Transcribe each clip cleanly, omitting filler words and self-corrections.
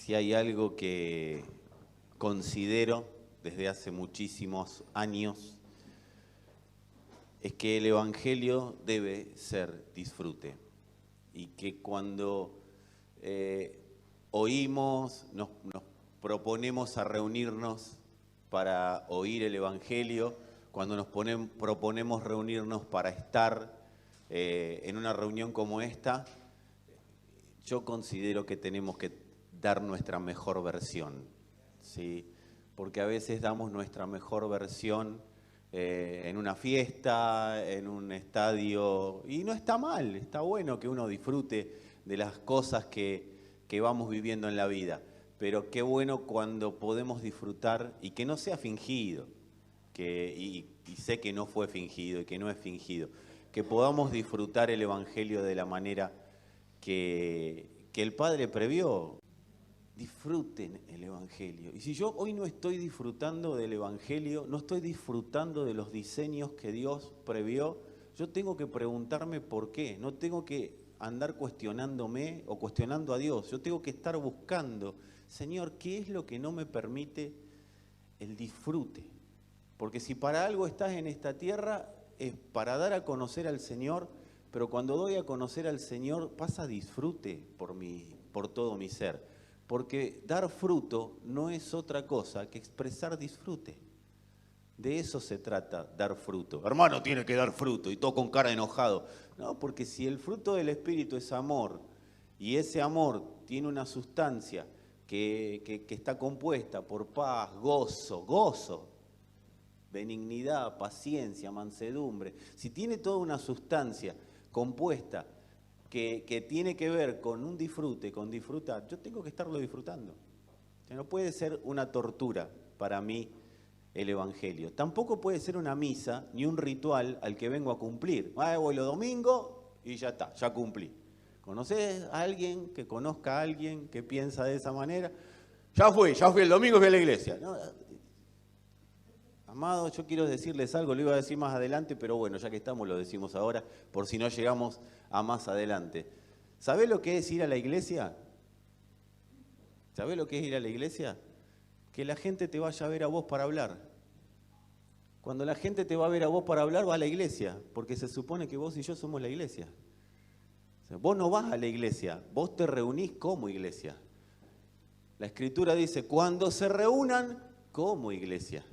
Si hay algo que considero desde hace muchísimos años, es que el Evangelio debe ser disfrute. Y que cuando oímos, nos proponemos a reunirnos para oír el Evangelio, cuando nos proponemos reunirnos para estar en una reunión como esta, yo considero que tenemos que dar nuestra mejor versión, ¿sí? Porque a veces damos nuestra mejor versión en una fiesta, en un estadio, y no está mal, está bueno que uno disfrute de las cosas que vamos viviendo en la vida, pero qué bueno cuando podemos disfrutar y que no sea fingido, y sé que no fue fingido y que no es fingido, que podamos disfrutar el Evangelio de la manera que el Padre previó. Disfruten el Evangelio. Y si yo hoy no estoy disfrutando del Evangelio, no estoy disfrutando de los diseños que Dios previó, yo tengo que preguntarme por qué. No tengo que andar cuestionándome o cuestionando a Dios. Yo tengo que estar buscando, Señor, ¿qué es lo que no me permite el disfrute? Porque si para algo estás en esta tierra, es para dar a conocer al Señor, pero cuando doy a conocer al Señor, pasa disfrute por todo mi ser. Porque dar fruto no es otra cosa que expresar disfrute. De eso se trata, dar fruto. Hermano, tiene que dar fruto, y todo con cara de enojado. No, porque si el fruto del Espíritu es amor, y ese amor tiene una sustancia que está compuesta por paz, gozo, benignidad, paciencia, mansedumbre, si tiene toda una sustancia compuesta que tiene que ver con un disfrute, con disfrutar, yo tengo que estarlo disfrutando. O sea, no puede ser una tortura para mí el Evangelio. Tampoco puede ser una misa ni un ritual al que vengo a cumplir. Voy los domingos y ya está, ya cumplí. ¿Conoces a alguien que conozca a alguien que piensa de esa manera? Ya fui el domingo, fui a la iglesia. No, amados, yo quiero decirles algo, lo iba a decir más adelante, pero bueno, ya que estamos lo decimos ahora, por si no llegamos a más adelante. ¿Sabés lo que es ir a la iglesia? ¿Sabés lo que es ir a la iglesia? Que la gente te vaya a ver a vos para hablar. Cuando la gente te va a ver a vos para hablar, va a la iglesia, porque se supone que vos y yo somos la iglesia. O sea, vos no vas a la iglesia, vos te reunís como iglesia. La Escritura dice, cuando se reúnan como iglesia.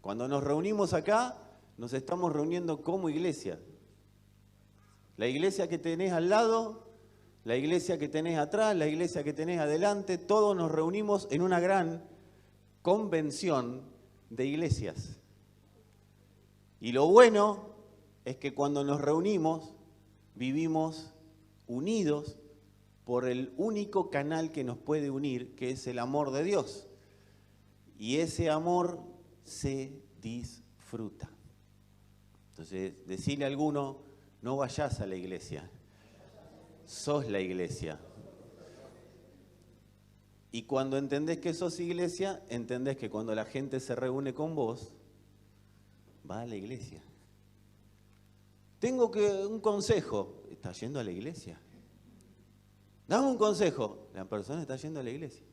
Cuando nos reunimos acá, nos estamos reuniendo como iglesia. La iglesia que tenés al lado, la iglesia que tenés atrás, la iglesia que tenés adelante, todos nos reunimos en una gran convención de iglesias. Y lo bueno es que cuando nos reunimos, vivimos unidos por el único canal que nos puede unir, que es el amor de Dios. Y ese amor se disfruta. Entonces, decirle a alguno, no vayas a la iglesia, sos la iglesia. Y cuando entendés que sos iglesia, entendés que cuando la gente se reúne con vos, va a la iglesia. Tengo un consejo, está yendo a la iglesia. Dame un consejo, la persona está yendo a la iglesia.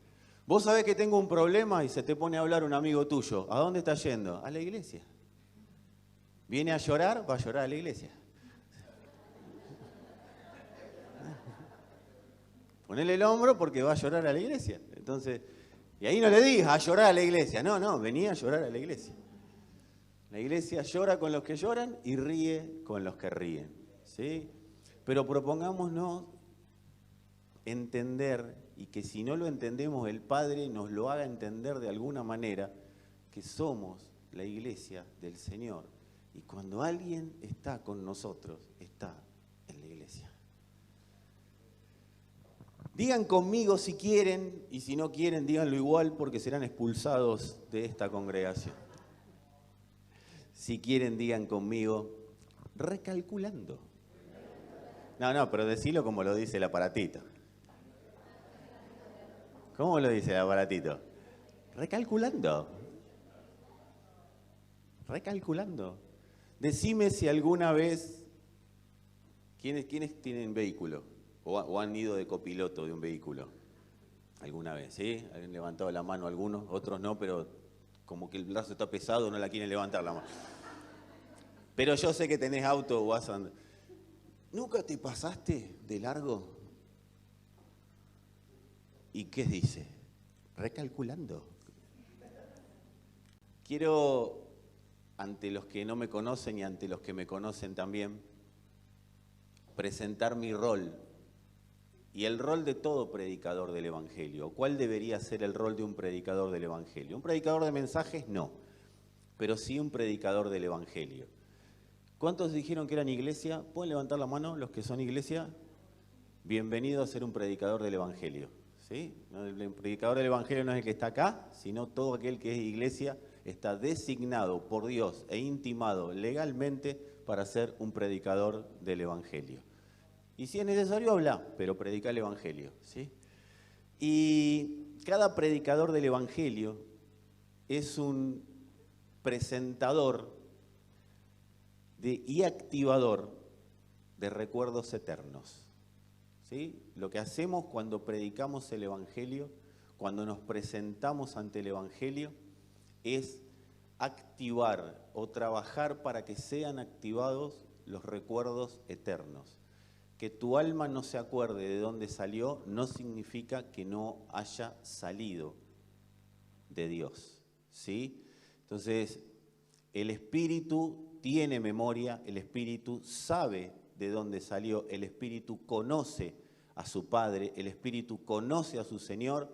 Vos sabés que tengo un problema y se te pone a hablar un amigo tuyo. ¿A dónde está yendo? A la iglesia. ¿Viene a llorar? Va a llorar a la iglesia. Ponele el hombro porque va a llorar a la iglesia. Entonces, y ahí no le digas a llorar a la iglesia. No, venía a llorar a la iglesia. La iglesia llora con los que lloran y ríe con los que ríen, ¿sí? Pero propongámonos entender, y que si no lo entendemos, el Padre nos lo haga entender de alguna manera, que somos la iglesia del Señor. Y cuando alguien está con nosotros, está en la iglesia. Digan conmigo si quieren, y si no quieren, díganlo igual, porque serán expulsados de esta congregación. Si quieren, digan conmigo, recalculando. No, pero decilo como lo dice el aparatito. ¿Cómo lo dice el aparatito? Recalculando. Recalculando. Decime si alguna vez, ¿quiénes tienen vehículo? ¿O han ido de copiloto de un vehículo? alguna vez, ¿sí? Han levantado la mano algunos, otros no, pero como que el brazo está pesado, no la quieren levantar la mano. Pero yo sé que tenés auto o vas a andar. ¿Nunca te pasaste de largo? ¿Y qué dice? Recalculando. Quiero, ante los que no me conocen y ante los que me conocen también, presentar mi rol y el rol de todo predicador del Evangelio. ¿Cuál debería ser el rol de un predicador del Evangelio? Un predicador de mensajes, no, pero sí un predicador del Evangelio. ¿Cuántos dijeron que eran iglesia? ¿Pueden levantar la mano los que son iglesia? Bienvenido a ser un predicador del Evangelio. ¿Sí? El predicador del Evangelio no es el que está acá, sino todo aquel que es iglesia está designado por Dios e intimado legalmente para ser un predicador del Evangelio. Y si es necesario, habla, pero predica el Evangelio. ¿Sí? Y cada predicador del Evangelio es un presentador y activador de recuerdos eternos. ¿Sí? Lo que hacemos cuando predicamos el Evangelio, cuando nos presentamos ante el Evangelio, es activar o trabajar para que sean activados los recuerdos eternos. Que tu alma no se acuerde de dónde salió no significa que no haya salido de Dios. ¿Sí? Entonces, el Espíritu tiene memoria, el Espíritu sabe de dónde salió, el Espíritu conoce a su Padre, el Espíritu conoce a su Señor,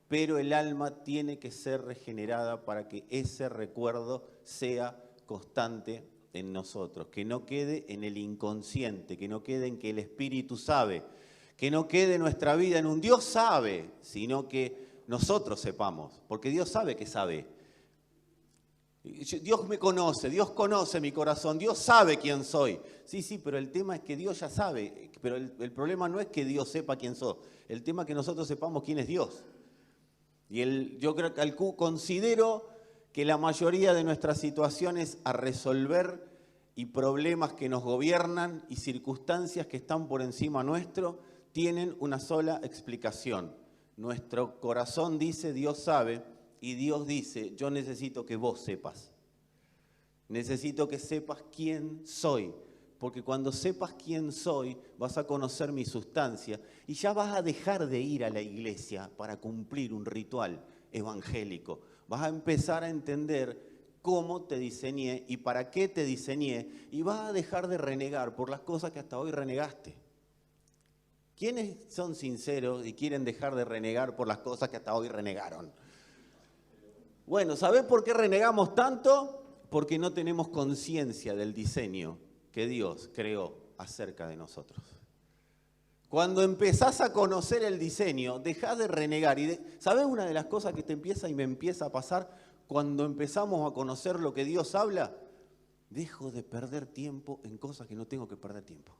pero el alma tiene que ser regenerada para que ese recuerdo sea constante en nosotros, que no quede en el inconsciente, que no quede en que el Espíritu sabe, que no quede nuestra vida en un Dios sabe, sino que nosotros sepamos, porque Dios sabe que sabe. Dios me conoce, Dios conoce mi corazón, Dios sabe quién soy. Sí, pero el tema es que Dios ya sabe, pero el problema no es que Dios sepa quién sos, el tema es que nosotros sepamos quién es Dios. Y yo considero que la mayoría de nuestras situaciones a resolver y problemas que nos gobiernan y circunstancias que están por encima nuestro tienen una sola explicación. Nuestro corazón dice Dios sabe. Y Dios dice, yo necesito que vos sepas. Necesito que sepas quién soy. Porque cuando sepas quién soy, vas a conocer mi sustancia. Y ya vas a dejar de ir a la iglesia para cumplir un ritual evangélico. Vas a empezar a entender cómo te diseñé y para qué te diseñé. Y vas a dejar de renegar por las cosas que hasta hoy renegaste. ¿Quiénes son sinceros y quieren dejar de renegar por las cosas que hasta hoy renegaron? Bueno, ¿sabés por qué renegamos tanto? Porque no tenemos conciencia del diseño que Dios creó acerca de nosotros. Cuando empezás a conocer el diseño, dejás de renegar. ¿Sabés una de las cosas que te empieza y me empieza a pasar cuando empezamos a conocer lo que Dios habla? Dejo de perder tiempo en cosas que no tengo que perder tiempo.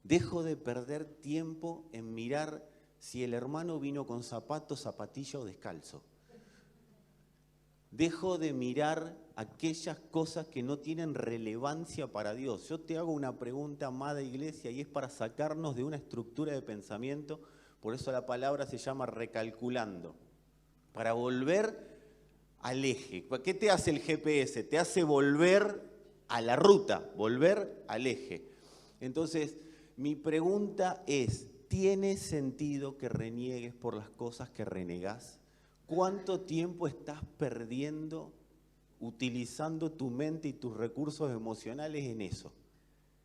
Dejo de perder tiempo en mirar si el hermano vino con zapatos, zapatilla o descalzo. Dejo de mirar aquellas cosas que no tienen relevancia para Dios. Yo te hago una pregunta, amada iglesia, y es para sacarnos de una estructura de pensamiento, por eso la palabra se llama recalculando, para volver al eje. ¿Qué te hace el GPS? Te hace volver a la ruta, volver al eje. Entonces, mi pregunta es, ¿tiene sentido que reniegues por las cosas que renegás? ¿Cuánto tiempo estás perdiendo utilizando tu mente y tus recursos emocionales en eso?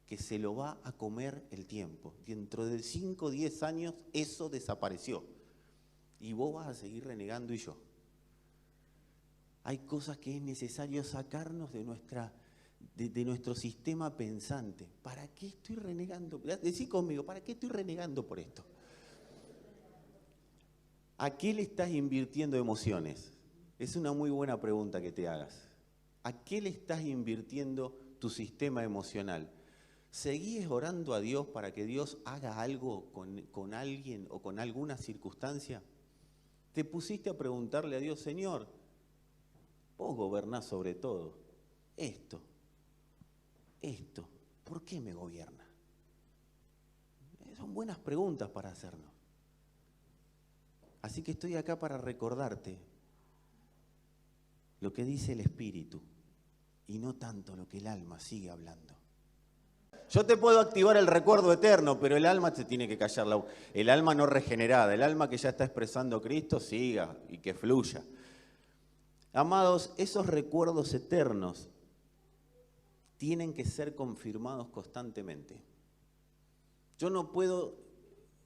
Que se lo va a comer el tiempo. Dentro de 5 o 10 años eso desapareció. Y vos vas a seguir renegando y yo. Hay cosas que es necesario sacarnos de nuestro sistema pensante. ¿Para qué estoy renegando? Decí conmigo, ¿para qué estoy renegando por esto? ¿A qué le estás invirtiendo emociones? Es una muy buena pregunta que te hagas. ¿A qué le estás invirtiendo tu sistema emocional? ¿Seguís orando a Dios para que Dios haga algo con alguien o con alguna circunstancia? ¿Te pusiste a preguntarle a Dios, Señor, vos gobernás sobre todo? Esto, ¿por qué me gobierna? Son buenas preguntas para hacernos. Así que estoy acá para recordarte lo que dice el espíritu y no tanto lo que el alma sigue hablando. Yo te puedo activar el recuerdo eterno, pero el alma te tiene que callar la boca. El alma no regenerada, el alma que ya está expresando Cristo, siga y que fluya. Amados, esos recuerdos eternos tienen que ser confirmados constantemente. Yo no puedo...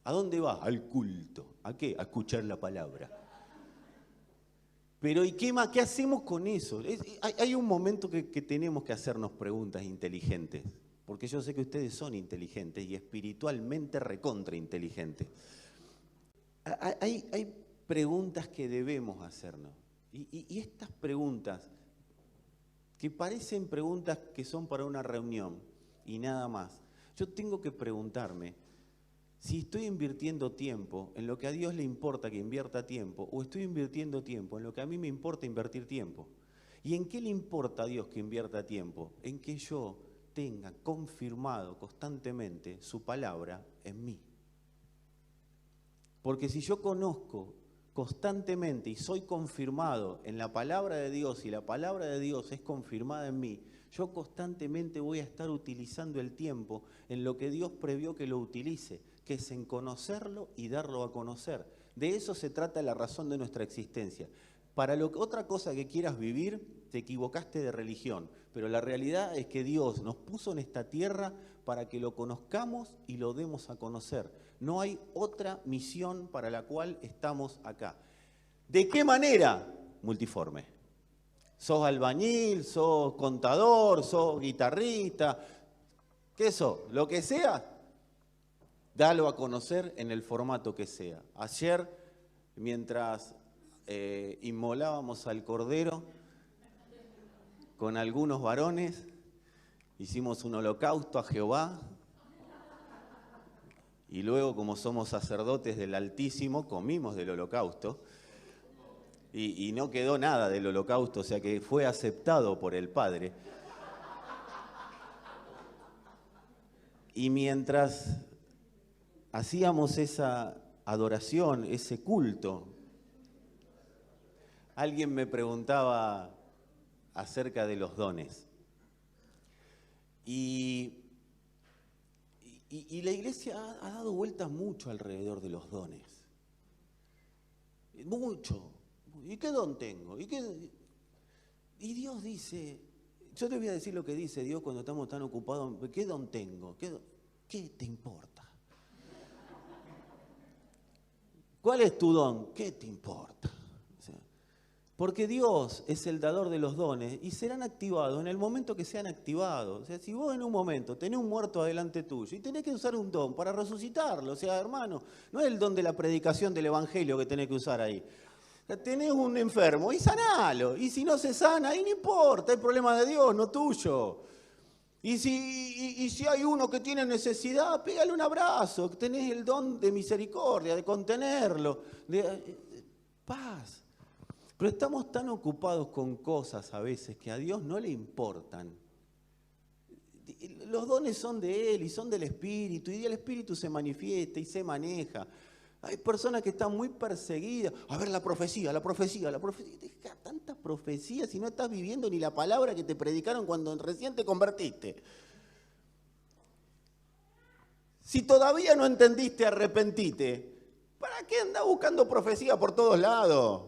¿A dónde vas? Al culto. ¿A qué? A escuchar la palabra. Pero ¿y qué más? ¿Qué hacemos con eso? Hay un momento que tenemos que hacernos preguntas inteligentes. Porque yo sé que ustedes son inteligentes y espiritualmente recontra inteligentes. Hay preguntas que debemos hacernos. Y estas preguntas, que parecen preguntas que son para una reunión y nada más, yo tengo que preguntarme si estoy invirtiendo tiempo en lo que a Dios le importa que invierta tiempo, o estoy invirtiendo tiempo en lo que a mí me importa invertir tiempo. ¿Y en qué le importa a Dios que invierta tiempo? En que yo tenga confirmado constantemente su palabra en mí. Porque si yo conozco constantemente y soy confirmado en la palabra de Dios y la palabra de Dios es confirmada en mí, yo constantemente voy a estar utilizando el tiempo en lo que Dios previó que lo utilice, que es en conocerlo y darlo a conocer. De eso se trata la razón de nuestra existencia. Para otra cosa que quieras vivir, te equivocaste de religión, pero la realidad es que Dios nos puso en esta tierra para que lo conozcamos y lo demos a conocer. No hay otra misión para la cual estamos acá. ¿De qué manera? Multiforme. ¿Sos albañil? ¿Sos contador? ¿Sos guitarrista? ¿Qué sos? Lo que sea, dalo a conocer en el formato que sea. Ayer, mientras inmolábamos al cordero con algunos varones, hicimos un holocausto a Jehová y luego, como somos sacerdotes del Altísimo, comimos del holocausto y no quedó nada del holocausto, o sea que fue aceptado por el Padre. Y mientras hacíamos esa adoración, ese culto, alguien me preguntaba acerca de los dones. Y la iglesia ha dado vueltas mucho alrededor de los dones. Mucho. ¿Y qué don tengo? Y Dios dice, yo te voy a decir lo que dice Dios cuando estamos tan ocupados. ¿Qué don tengo? ¿Qué te importa? ¿Cuál es tu don? ¿Qué te importa? Porque Dios es el dador de los dones y serán activados en el momento que sean activados. O sea, si vos en un momento tenés un muerto adelante tuyo y tenés que usar un don para resucitarlo, o sea, hermano, no es el don de la predicación del evangelio que tenés que usar ahí. O sea, tenés un enfermo y sanalo. Y si no se sana, ahí no importa, es problema de Dios, no tuyo. Y si hay uno que tiene necesidad, pégale un abrazo, tenés el don de misericordia, de contenerlo, de paz. Pero estamos tan ocupados con cosas a veces que a Dios no le importan. Los dones son de Él y son del Espíritu, y el Espíritu se manifiesta y se maneja. Hay personas que están muy perseguidas. A ver, la profecía. Deja tantas profecías si no estás viviendo ni la palabra que te predicaron cuando recién te convertiste. Si todavía no entendiste, arrepentite. ¿Para qué andás buscando profecía por todos lados?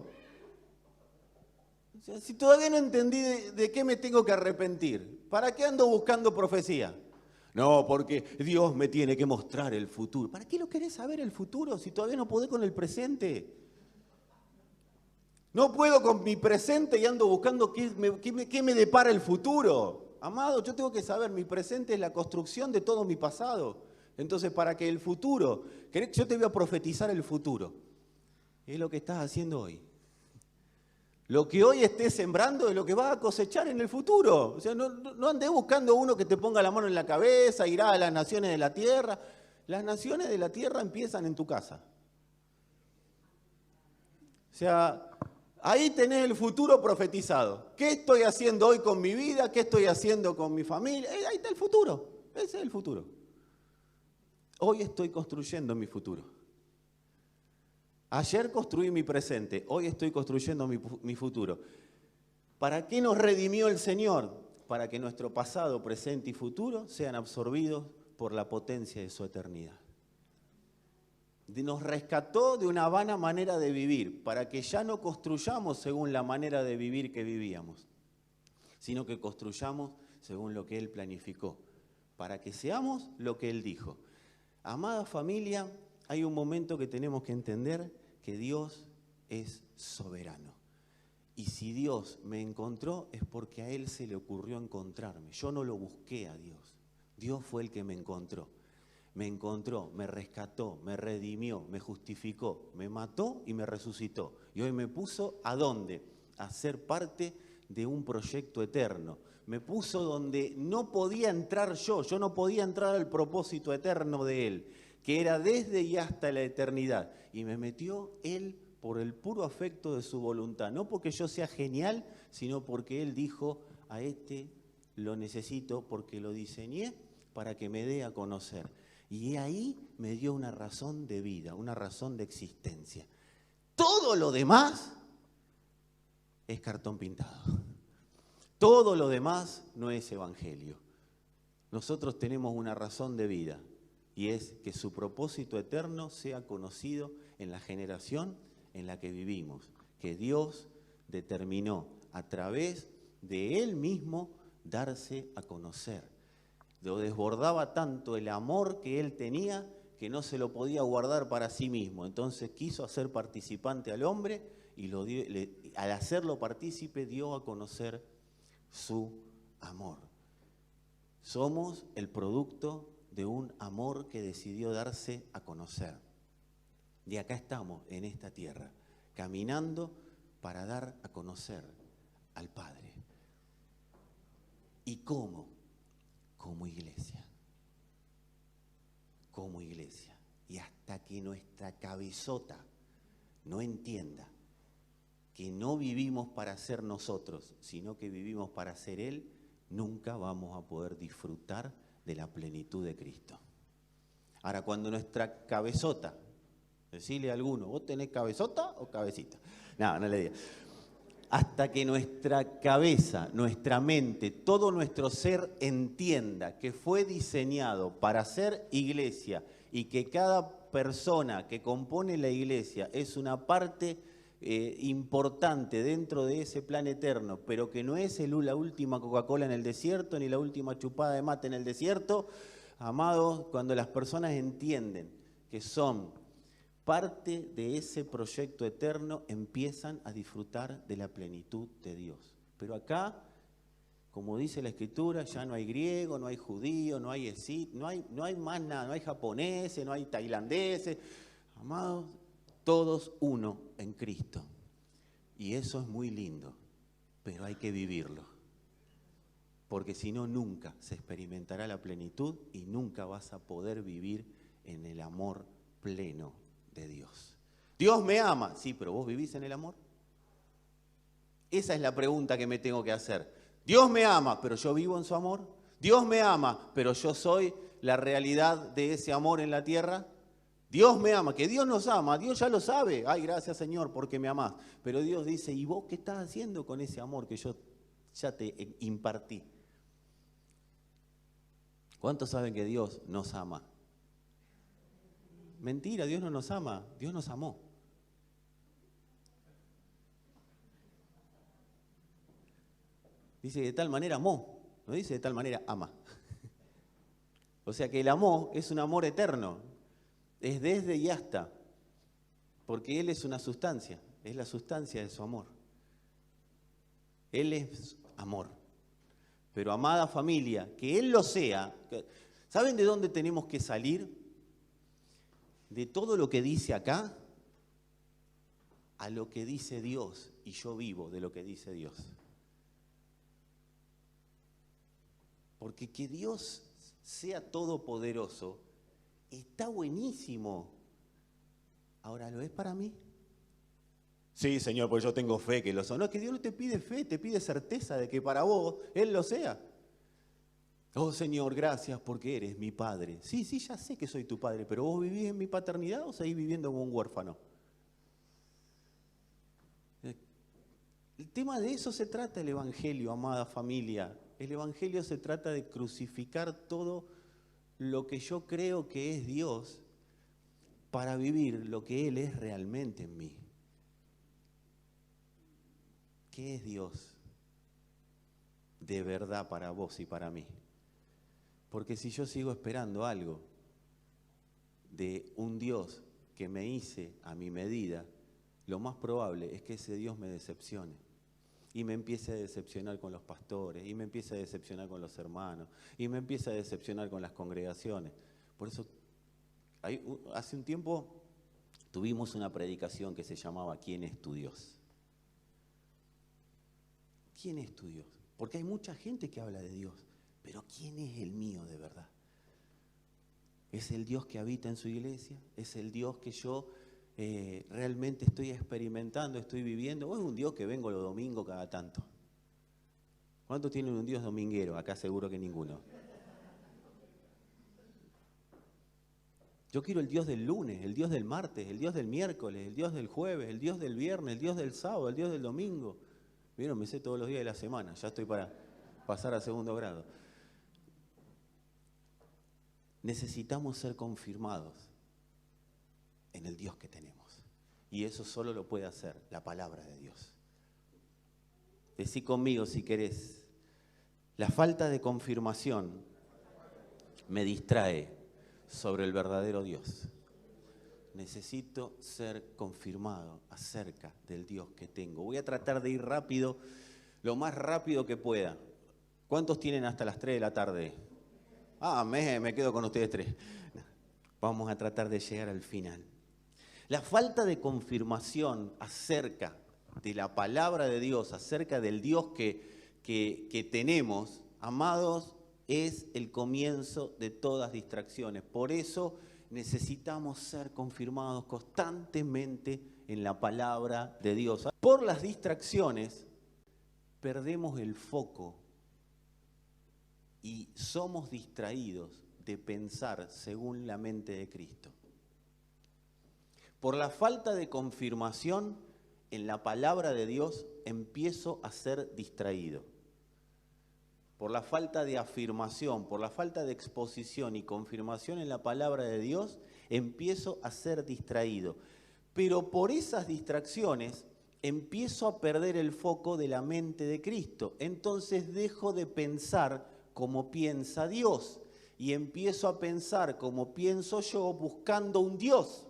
O sea, si todavía no entendí de qué me tengo que arrepentir, ¿para qué ando buscando profecía? No, porque Dios me tiene que mostrar el futuro. ¿Para qué lo querés saber el futuro si todavía no podés con el presente? No puedo con mi presente y ando buscando qué me depara el futuro. Amado, yo tengo que saber, mi presente es la construcción de todo mi pasado. Entonces, para que el futuro, yo te voy a profetizar el futuro. Es lo que estás haciendo hoy. Lo que hoy estés sembrando es lo que vas a cosechar en el futuro. O sea, no andes buscando uno que te ponga la mano en la cabeza, irá a las naciones de la tierra. Las naciones de la tierra empiezan en tu casa. O sea, ahí tenés el futuro profetizado. ¿Qué estoy haciendo hoy con mi vida? ¿Qué estoy haciendo con mi familia? Ahí está el futuro. Ese es el futuro. Hoy estoy construyendo mi futuro. Ayer construí mi presente, hoy estoy construyendo mi futuro. ¿Para qué nos redimió el Señor? Para que nuestro pasado, presente y futuro sean absorbidos por la potencia de su eternidad. Nos rescató de una vana manera de vivir, para que ya no construyamos según la manera de vivir que vivíamos, sino que construyamos según lo que Él planificó, para que seamos lo que Él dijo. Amada familia, hay un momento que tenemos que entender que Dios es soberano. Y si Dios me encontró es porque a Él se le ocurrió encontrarme. Yo no lo busqué a Dios. Dios fue el que me encontró. Me encontró, me rescató, me redimió, me justificó, me mató y me resucitó. Y hoy me puso ¿a dónde? A ser parte de un proyecto eterno. Me puso donde no podía entrar yo no podía entrar al propósito eterno de Él, que era desde y hasta la eternidad. Y me metió Él por el puro afecto de su voluntad. No porque yo sea genial, sino porque Él dijo, a este lo necesito porque lo diseñé para que me dé a conocer. Y ahí me dio una razón de vida, una razón de existencia. Todo lo demás es cartón pintado. Todo lo demás no es evangelio. Nosotros tenemos una razón de vida y es que su propósito eterno sea conocido en la generación en la que vivimos, que Dios determinó a través de Él mismo darse a conocer. Lo desbordaba tanto el amor que Él tenía que no se lo podía guardar para sí mismo. Entonces quiso hacer participante al hombre y al hacerlo partícipe dio a conocer su amor. Somos el producto de un amor que decidió darse a conocer. Y acá estamos en esta tierra, caminando para dar a conocer al Padre. ¿Y cómo? Como iglesia. Como iglesia. Y hasta que nuestra cabezota no entienda que no vivimos para ser nosotros, sino que vivimos para ser Él, nunca vamos a poder disfrutar de la plenitud de Cristo. Ahora, cuando nuestra cabezota, decirle a alguno, ¿vos tenés cabezota o cabecita? No le digas. Hasta que nuestra cabeza, nuestra mente, todo nuestro ser entienda que fue diseñado para ser iglesia y que cada persona que compone la iglesia es una parte importante dentro de ese plan eterno, pero que no es la última Coca-Cola en el desierto ni la última chupada de mate en el desierto. Amados, cuando las personas entienden que son parte de ese proyecto eterno, empiezan a disfrutar de la plenitud de Dios. Pero acá, como dice la Escritura, ya no hay griego, no hay judío, no hay escit, no hay más nada, no hay japoneses, no hay tailandeses. Amados, todos uno en Cristo. Y eso es muy lindo, pero hay que vivirlo. Porque si no, nunca se experimentará la plenitud y nunca vas a poder vivir en el amor pleno de Dios. Dios me ama, sí, pero ¿vos vivís en el amor? Esa es la pregunta que me tengo que hacer. Dios me ama, pero yo vivo en su amor. Dios me ama, pero yo soy la realidad de ese amor en la tierra. Dios me ama, que Dios nos ama, Dios ya lo sabe. Ay, gracias Señor porque me amás. Pero Dios dice, ¿y vos qué estás haciendo con ese amor que yo ya te impartí? ¿Cuántos saben que Dios nos ama? Mentira, Dios no nos ama, Dios nos amó. Dice de tal manera amó, no dice de tal manera ama. O sea que el amor es un amor eterno. Es desde y hasta, porque Él es una sustancia, es la sustancia de su amor. Él es amor. Pero amada familia, que Él lo sea, ¿saben de dónde tenemos que salir? De todo lo que dice acá a lo que dice Dios, y yo vivo de lo que dice Dios. Porque que Dios sea todopoderoso está buenísimo. Ahora, ¿lo es para mí? Sí, Señor, pues yo tengo fe que lo son. No, es que Dios no te pide fe, te pide certeza de que para vos Él lo sea. Oh, Señor, gracias porque eres mi Padre. Sí, ya sé que soy tu Padre, pero ¿vos vivís en mi paternidad o seguís viviendo como un huérfano? El tema de eso se trata el Evangelio, amada familia. El Evangelio se trata de crucificar todo lo que yo creo que es Dios para vivir lo que Él es realmente en mí. ¿Qué es Dios de verdad para vos y para mí? Porque si yo sigo esperando algo de un Dios que me hice a mi medida, lo más probable es que ese Dios me decepcione. Y me empiece a decepcionar con los pastores, y me empiece a decepcionar con los hermanos, y me empiece a decepcionar con las congregaciones. Por eso, hace un tiempo tuvimos una predicación que se llamaba ¿Quién es tu Dios? ¿Quién es tu Dios? Porque hay mucha gente que habla de Dios, pero ¿quién es el mío de verdad? ¿Es el Dios que habita en su iglesia? ¿Es el Dios que yo realmente estoy experimentando, estoy viviendo? ¿O es un Dios que vengo los domingos cada tanto? ¿Cuántos tienen un Dios dominguero? Acá seguro que ninguno. Yo quiero el Dios del lunes, el Dios del martes, el Dios del miércoles, el Dios del jueves, el Dios del viernes, el Dios del sábado, el Dios del domingo. ¿Vieron? Me sé todos los días de la semana, ya estoy para pasar a segundo grado. Necesitamos ser confirmados en el Dios que tenemos. Y eso solo lo puede hacer la palabra de Dios. Decí conmigo si querés. La falta de confirmación me distrae sobre el verdadero Dios. Necesito ser confirmado acerca del Dios que tengo. Voy a tratar de ir rápido, lo más rápido que pueda. ¿Cuántos tienen hasta las 3 de la tarde? Me quedo con ustedes 3. Vamos a tratar de llegar al final. La falta de confirmación acerca de la palabra de Dios, acerca del Dios que tenemos, amados, es el comienzo de todas distracciones. Por eso necesitamos ser confirmados constantemente en la palabra de Dios. Por las distracciones perdemos el foco y somos distraídos de pensar según la mente de Cristo. Por la falta de confirmación en la palabra de Dios empiezo a ser distraído. Por la falta de afirmación, por la falta de exposición y confirmación en la palabra de Dios, empiezo a ser distraído. Pero por esas distracciones empiezo a perder el foco de la mente de Cristo. Entonces dejo de pensar como piensa Dios y empiezo a pensar como pienso yo buscando un Dios.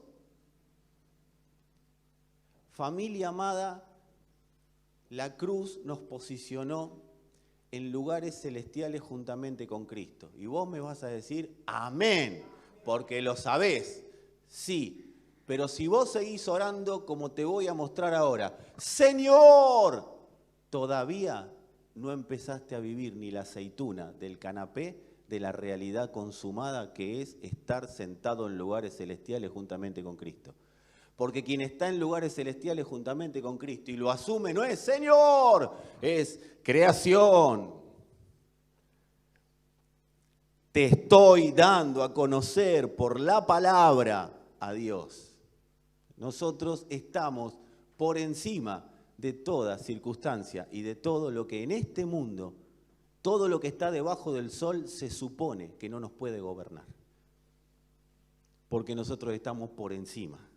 Familia amada, la cruz nos posicionó en lugares celestiales juntamente con Cristo. Y vos me vas a decir, amén, porque lo sabés. Sí, pero si vos seguís orando como te voy a mostrar ahora, Señor, todavía no empezaste a vivir ni la aceituna del canapé de la realidad consumada que es estar sentado en lugares celestiales juntamente con Cristo. Porque quien está en lugares celestiales juntamente con Cristo y lo asume no es Señor, es creación. Te estoy dando a conocer por la palabra a Dios. Nosotros estamos por encima de toda circunstancia y de todo lo que en este mundo, todo lo que está debajo del sol se supone que no nos puede gobernar. Porque nosotros estamos por encima.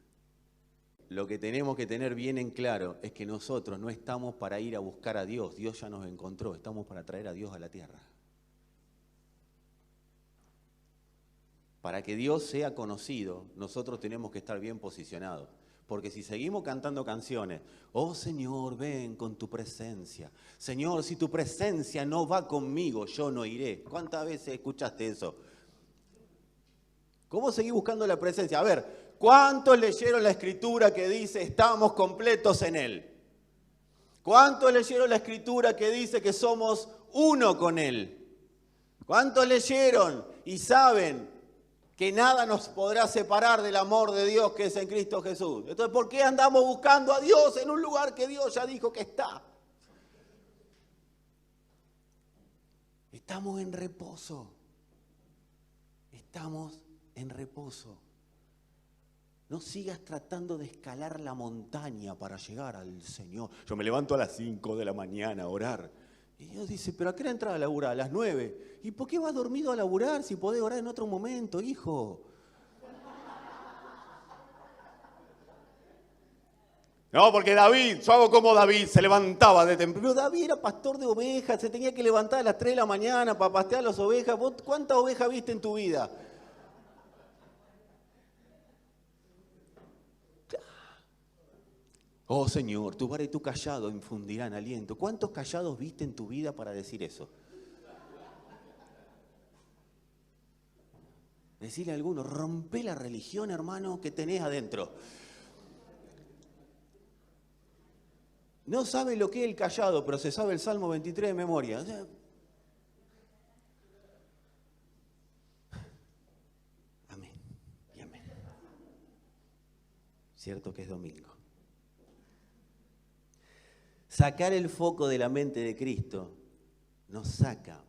Lo que tenemos que tener bien en claro es que nosotros no estamos para ir a buscar a Dios. Dios ya nos encontró. Estamos para traer a Dios a la tierra. Para que Dios sea conocido, nosotros tenemos que estar bien posicionados. Porque si seguimos cantando canciones, oh Señor, ven con tu presencia. Señor, si tu presencia no va conmigo, yo no iré. ¿Cuántas veces escuchaste eso? ¿Cómo seguís buscando la presencia? A ver, ¿cuántos leyeron la escritura que dice estamos completos en Él? ¿Cuántos leyeron la escritura que dice que somos uno con Él? ¿Cuántos leyeron y saben que nada nos podrá separar del amor de Dios que es en Cristo Jesús? Entonces, ¿por qué andamos buscando a Dios en un lugar que Dios ya dijo que está? Estamos en reposo. Estamos en reposo. No sigas tratando de escalar la montaña para llegar al Señor. Yo me levanto a las 5 de la mañana a orar. Y Dios dice, ¿pero a qué hora entras a laburar? A las 9. ¿Y por qué vas dormido a laburar si podés orar en otro momento, hijo? No, porque David, yo hago como David, se levantaba de temprano. Pero David era pastor de ovejas, se tenía que levantar a las 3 de la mañana para pastear las ovejas. ¿Vos cuántas ovejas viste en tu vida? Oh Señor, tu vara y tu callado infundirán aliento. ¿Cuántos callados viste en tu vida para decir eso? Decirle a alguno, rompe la religión, hermano, que tenés adentro. No sabe lo que es el callado, pero se sabe el Salmo 23 de memoria. Amén y amén. Cierto que es domingo. Sacar el foco de la mente de Cristo nos saca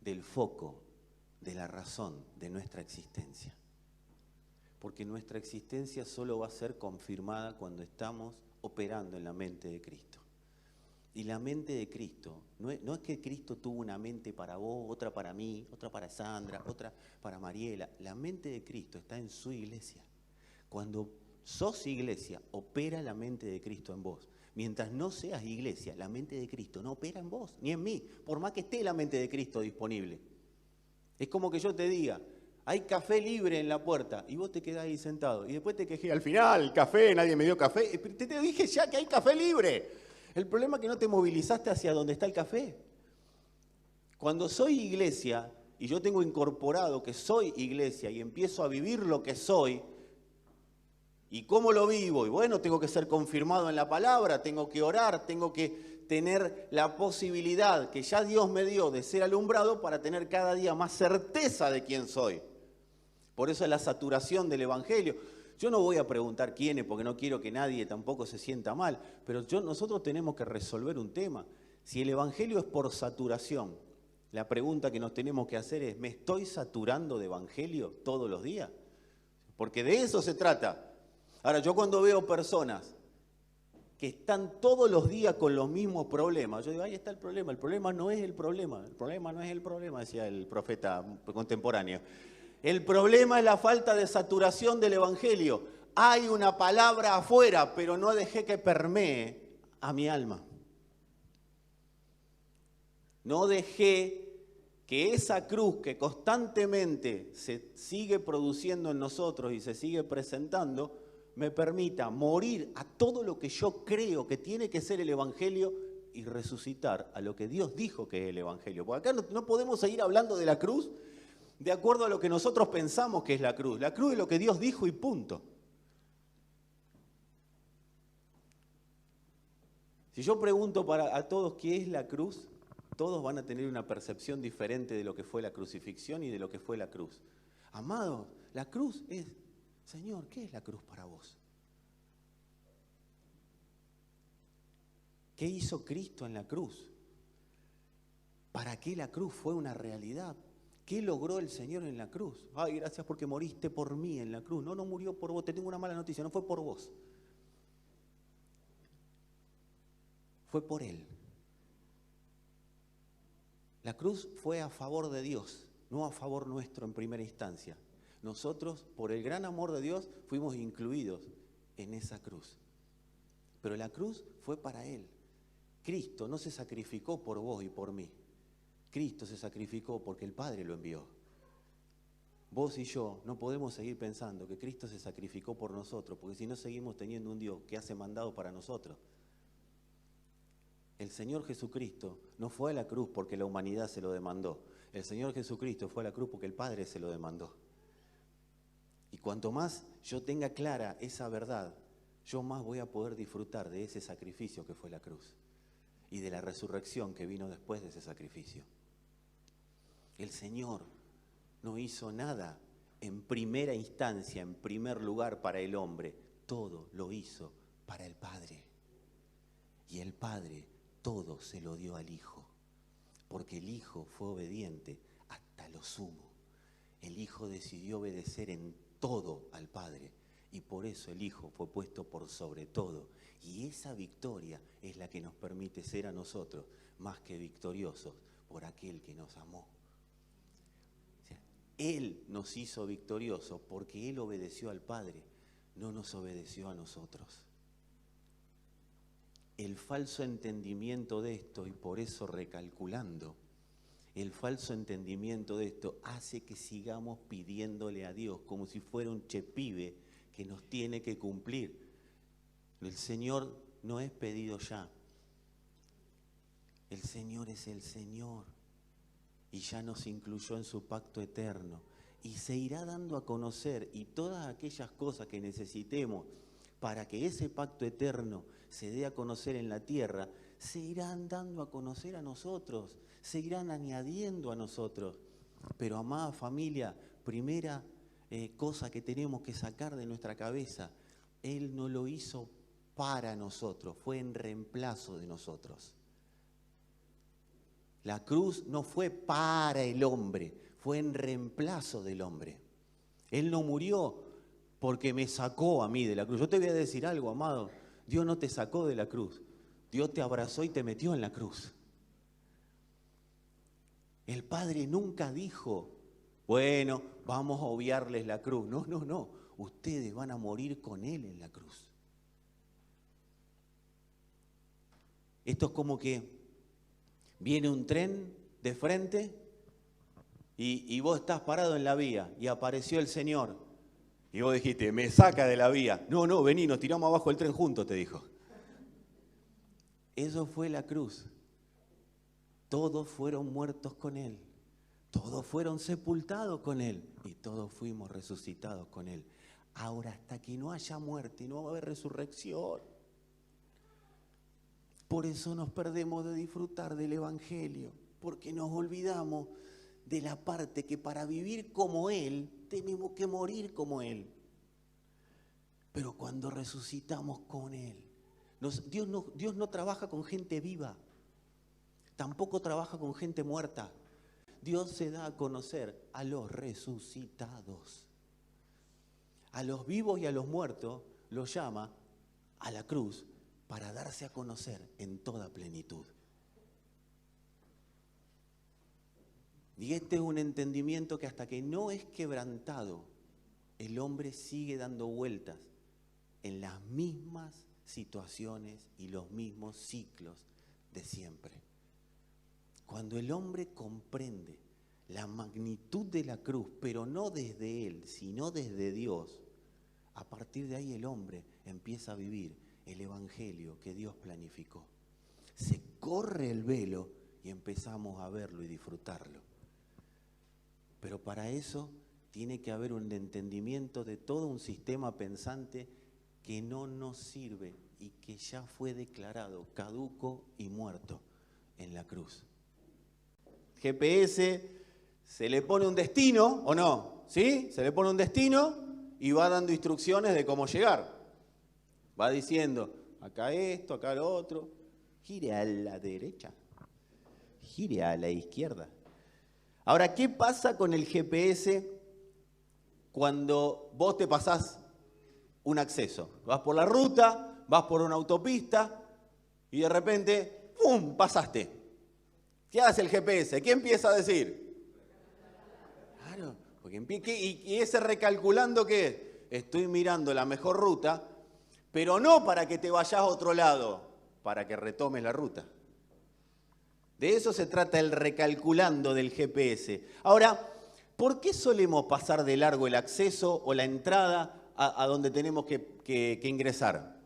del foco de la razón de nuestra existencia. Porque nuestra existencia solo va a ser confirmada cuando estamos operando en la mente de Cristo. Y la mente de Cristo, no es que Cristo tuvo una mente para vos, otra para mí, otra para Sandra, otra para Mariela. La mente de Cristo está en su iglesia. Cuando sos iglesia, opera la mente de Cristo en vos. Mientras no seas iglesia, la mente de Cristo no opera en vos, ni en mí, por más que esté la mente de Cristo disponible. Es como que yo te diga, hay café libre en la puerta, y vos te quedás ahí sentado, y después te quejé, al final, café, nadie me dio café. Te dije ya que hay café libre. El problema es que no te movilizaste hacia donde está el café. Cuando soy iglesia, y yo tengo incorporado que soy iglesia, y empiezo a vivir lo que soy, ¿y cómo lo vivo? Y bueno, tengo que ser confirmado en la palabra, tengo que orar, tengo que tener la posibilidad que ya Dios me dio de ser alumbrado para tener cada día más certeza de quién soy. Por eso es la saturación del Evangelio. Yo no voy a preguntar quiénes, porque no quiero que nadie tampoco se sienta mal, pero nosotros tenemos que resolver un tema. Si el Evangelio es por saturación, la pregunta que nos tenemos que hacer es, ¿me estoy saturando de Evangelio todos los días? Porque de eso se trata. Ahora, yo cuando veo personas que están todos los días con los mismos problemas, yo digo, ahí está el problema no es el problema no es el problema, decía el profeta contemporáneo. El problema es la falta de saturación del Evangelio. Hay una palabra afuera, pero no dejé que permee a mi alma. No dejé que esa cruz que constantemente se sigue produciendo en nosotros y se sigue presentando, me permita morir a todo lo que yo creo que tiene que ser el Evangelio y resucitar a lo que Dios dijo que es el Evangelio. Porque acá no podemos seguir hablando de la cruz de acuerdo a lo que nosotros pensamos que es la cruz. La cruz es lo que Dios dijo y punto. Si yo pregunto a todos qué es la cruz, todos van a tener una percepción diferente de lo que fue la crucifixión y de lo que fue la cruz. Amados, la cruz es, Señor, ¿qué es la cruz para vos? ¿Qué hizo Cristo en la cruz? ¿Para qué la cruz fue una realidad? ¿Qué logró el Señor en la cruz? Ay, gracias porque moriste por mí en la cruz. No murió por vos, te tengo una mala noticia, no fue por vos. Fue por Él. La cruz fue a favor de Dios, no a favor nuestro en primera instancia. Nosotros, por el gran amor de Dios, fuimos incluidos en esa cruz. Pero la cruz fue para Él. Cristo no se sacrificó por vos y por mí. Cristo se sacrificó porque el Padre lo envió. Vos y yo no podemos seguir pensando que Cristo se sacrificó por nosotros, porque si no seguimos teniendo un Dios que hace mandado para nosotros. El Señor Jesucristo no fue a la cruz porque la humanidad se lo demandó. El Señor Jesucristo fue a la cruz porque el Padre se lo demandó. Y cuanto más yo tenga clara esa verdad, yo más voy a poder disfrutar de ese sacrificio que fue la cruz y de la resurrección que vino después de ese sacrificio. El Señor no hizo nada en primera instancia, en primer lugar para el hombre. Todo lo hizo para el Padre. Y el Padre todo se lo dio al Hijo, porque el Hijo fue obediente hasta lo sumo. El Hijo decidió obedecer en todo al Padre Y por eso el Hijo fue puesto por sobre todo. Y esa victoria es la que nos permite ser a nosotros más que victoriosos por aquel que nos amó. O sea, Él nos hizo victoriosos porque Él obedeció al Padre, no nos obedeció a nosotros. El falso entendimiento de esto, y por eso recalculando, el falso entendimiento de esto hace que sigamos pidiéndole a Dios como si fuera un chepibe que nos tiene que cumplir. El Señor no es pedido ya. El Señor es el Señor y ya nos incluyó en su pacto eterno y se irá dando a conocer, y todas aquellas cosas que necesitemos para que ese pacto eterno se dé a conocer en la tierra, se irán dando a conocer a nosotros, se irán añadiendo a nosotros. Pero, amada familia, primera cosa que tenemos que sacar de nuestra cabeza, Él no lo hizo para nosotros, fue en reemplazo de nosotros. La cruz no fue para el hombre, fue en reemplazo del hombre. Él no murió porque me sacó a mí de la cruz. Yo te voy a decir algo, amado. Dios no te sacó de la cruz. Dios te abrazó y te metió en la cruz. El Padre nunca dijo, bueno, vamos a obviarles la cruz. No, no, no. Ustedes van a morir con Él en la cruz. Esto es como que viene un tren de frente y vos estás parado en la vía y apareció el Señor. Y vos dijiste, me saca de la vía. No, no, vení, nos tiramos abajo del tren juntos, te dijo. Eso fue la cruz. Todos fueron muertos con Él. Todos fueron sepultados con Él. Y todos fuimos resucitados con Él. Ahora, hasta que no haya muerte, no va a haber resurrección. Por eso nos perdemos de disfrutar del Evangelio. Porque nos olvidamos de la parte que para vivir como Él, tenemos que morir como Él. Pero cuando resucitamos con Él, Dios no trabaja con gente viva, tampoco trabaja con gente muerta. Dios se da a conocer a los resucitados. A los vivos y a los muertos los llama a la cruz para darse a conocer en toda plenitud. Y este es un entendimiento que hasta que no es quebrantado, el hombre sigue dando vueltas en las mismas situaciones y los mismos ciclos de siempre. Cuando el hombre comprende la magnitud de la cruz, pero no desde él, sino desde Dios, a partir de ahí el hombre empieza a vivir el evangelio que Dios planificó. Se corre el velo y empezamos a verlo y disfrutarlo. Pero para eso tiene que haber un entendimiento de todo un sistema pensante que no nos sirve y que ya fue declarado caduco y muerto en la cruz. GPS, se le pone un destino, ¿o no? ¿Sí? Se le pone un destino y va dando instrucciones de cómo llegar. Va diciendo, acá esto, acá lo otro. Gire a la derecha, gire a la izquierda. Ahora, ¿qué pasa con el GPS cuando vos te pasás un acceso? Vas por la ruta, vas por una autopista y de repente, ¡pum!, pasaste. ¿Qué hace el GPS? ¿Qué empieza a decir? Claro, y ese recalculando ¿qué? Estoy mirando la mejor ruta, pero no para que te vayas a otro lado, para que retomes la ruta. De eso se trata el recalculando del GPS. Ahora, ¿por qué solemos pasar de largo el acceso o la entrada a donde tenemos que ingresar?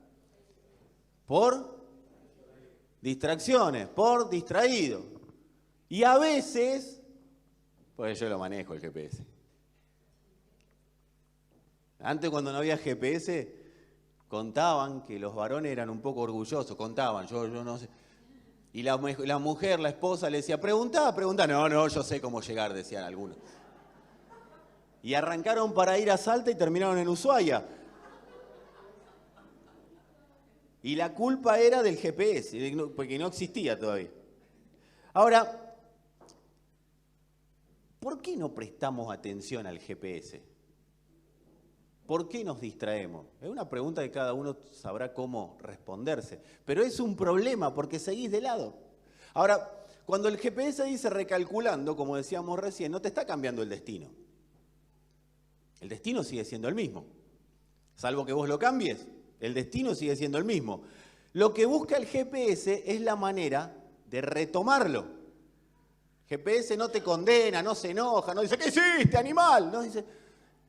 Por distracciones, por distraído. Y a veces, pues yo lo manejo el GPS. Antes, cuando no había GPS, contaban que los varones eran un poco orgullosos, contaban, yo no sé. Y la mujer, la esposa, le decía, preguntá. No, yo sé cómo llegar, decían algunos. Y arrancaron para ir a Salta y terminaron en Ushuaia. Y la culpa era del GPS, porque no existía todavía. Ahora, ¿por qué no prestamos atención al GPS? ¿Por qué nos distraemos? Es una pregunta que cada uno sabrá cómo responderse. Pero es un problema porque seguís de lado. Ahora, cuando el GPS dice recalculando, como decíamos recién, no te está cambiando el destino. El destino sigue siendo el mismo. Salvo que vos lo cambies, el destino sigue siendo el mismo. Lo que busca el GPS es la manera de retomarlo. GPS no te condena, no se enoja, no dice, ¿qué hiciste, animal? No, dice,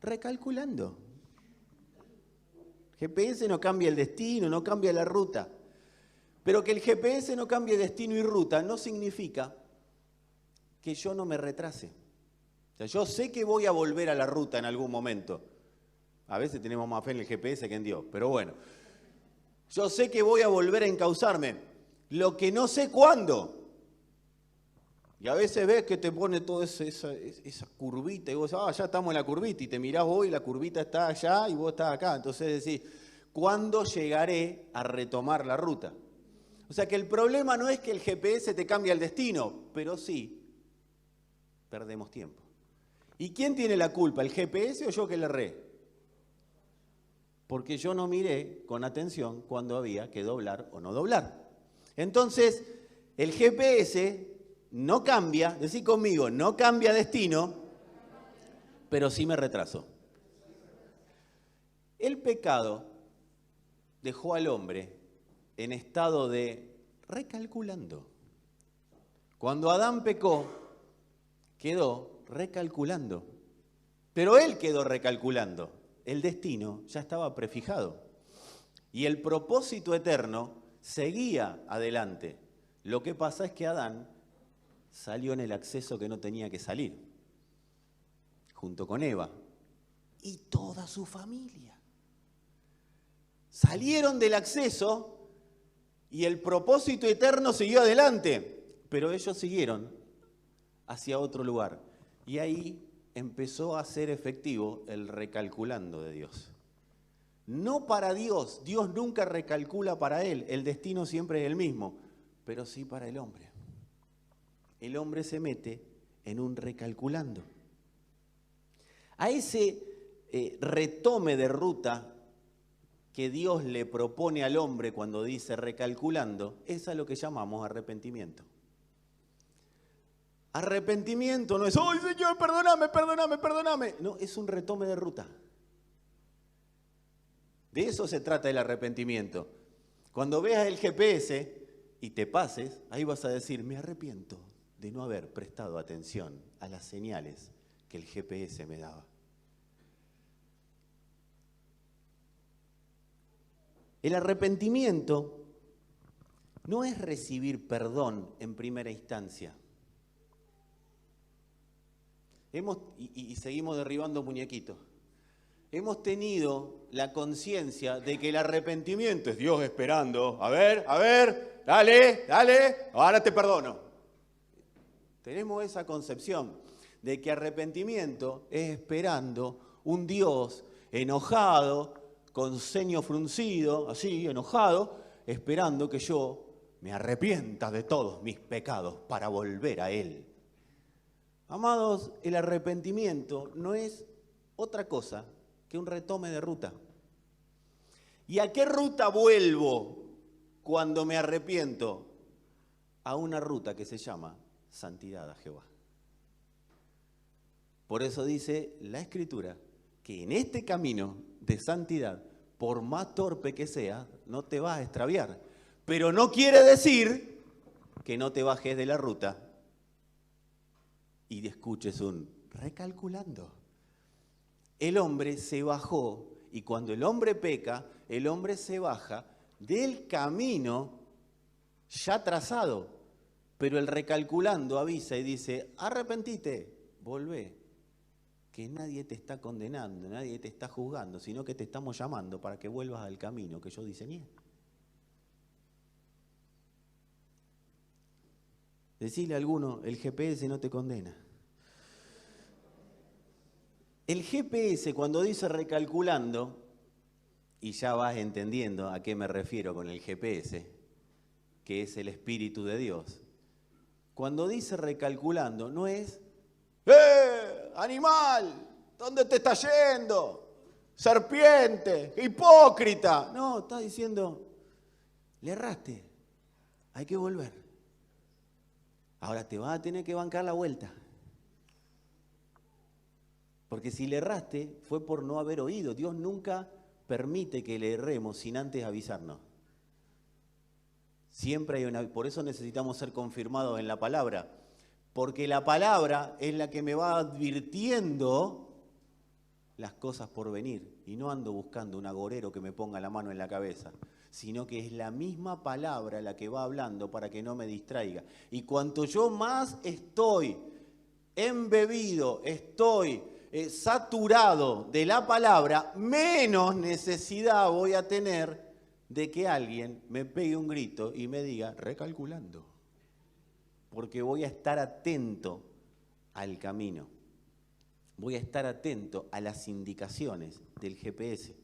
recalculando. GPS no cambia el destino, no cambia la ruta. Pero que el GPS no cambie destino y ruta no significa que yo no me retrase. O sea, yo sé que voy a volver a la ruta en algún momento. A veces tenemos más fe en el GPS que en Dios, pero bueno. Yo sé que voy a volver a encauzarme. Lo que no sé cuándo. Y a veces ves que te pone toda esa curvita y vos, ya estamos en la curvita, y te mirás vos y la curvita está allá y vos estás acá. Entonces decís, ¿cuándo llegaré a retomar la ruta? O sea que el problema no es que el GPS te cambie el destino, pero sí perdemos tiempo. ¿Y quién tiene la culpa, el GPS o yo que le erré? Porque yo no miré con atención cuando había que doblar o no doblar. Entonces, el GPS no cambia, decí conmigo, no cambia destino, pero sí me retraso. El pecado dejó al hombre en estado de recalculando. Cuando Adán pecó, quedó recalculando. Pero él quedó recalculando. El destino ya estaba prefijado. Y el propósito eterno seguía adelante. Lo que pasa es que Adán salió en el acceso que no tenía que salir, junto con Eva y toda su familia. Salieron del acceso y el propósito eterno siguió adelante, pero ellos siguieron hacia otro lugar. Y ahí empezó a ser efectivo el recalculando de Dios. No para Dios, Dios nunca recalcula para él, el destino siempre es el mismo, pero sí para el hombre. El hombre se mete en un recalculando. A ese retome de ruta que Dios le propone al hombre cuando dice recalculando, es a lo que llamamos arrepentimiento. Arrepentimiento no es, ¡ay, Señor, perdóname, perdóname, perdóname! No, es un retome de ruta. De eso se trata el arrepentimiento. Cuando veas el GPS y te pases, ahí vas a decir, me arrepiento de no haber prestado atención a las señales que el GPS me daba. El arrepentimiento no es recibir perdón en primera instancia. Y seguimos derribando muñequitos. Hemos tenido la conciencia de que el arrepentimiento es Dios esperando. A ver, dale, ahora te perdono. Tenemos esa concepción de que arrepentimiento es esperando un Dios enojado, con ceño fruncido, así, enojado, esperando que yo me arrepienta de todos mis pecados para volver a Él. Amados, el arrepentimiento no es otra cosa que un retome de ruta. ¿Y a qué ruta vuelvo cuando me arrepiento? A una ruta que se llama santidad a Jehová. Por eso dice la Escritura que en este camino de santidad, por más torpe que sea, no te vas a extraviar. Pero no quiere decir que no te bajes de la ruta y escuches un recalculando. El hombre se bajó y cuando el hombre peca, el hombre se baja del camino ya trazado. Pero el recalculando avisa y dice, arrepentite, volvé, que nadie te está condenando, nadie te está juzgando, sino que te estamos llamando para que vuelvas al camino que yo diseñé. Decile a alguno, el GPS no te condena. El GPS cuando dice recalculando, y ya vas entendiendo a qué me refiero con el GPS, que es el Espíritu de Dios. Cuando dice recalculando, no es, animal, ¿dónde te estás yendo? serpiente, hipócrita. No, está diciendo, le erraste, hay que volver. Ahora te vas a tener que bancar la vuelta. Porque si le erraste fue por no haber oído. Dios nunca permite que le erremos sin antes avisarnos. Siempre hay una... Por eso necesitamos ser confirmados en la palabra. Porque la palabra es la que me va advirtiendo las cosas por venir. Y no ando buscando un agorero que me ponga la mano en la cabeza, sino que es la misma palabra la que va hablando para que no me distraiga. Y cuanto yo más estoy embebido, estoy saturado de la palabra, menos necesidad voy a tener de que alguien me pegue un grito y me diga, recalculando. Porque voy a estar atento al camino. Voy a estar atento a las indicaciones del GPS.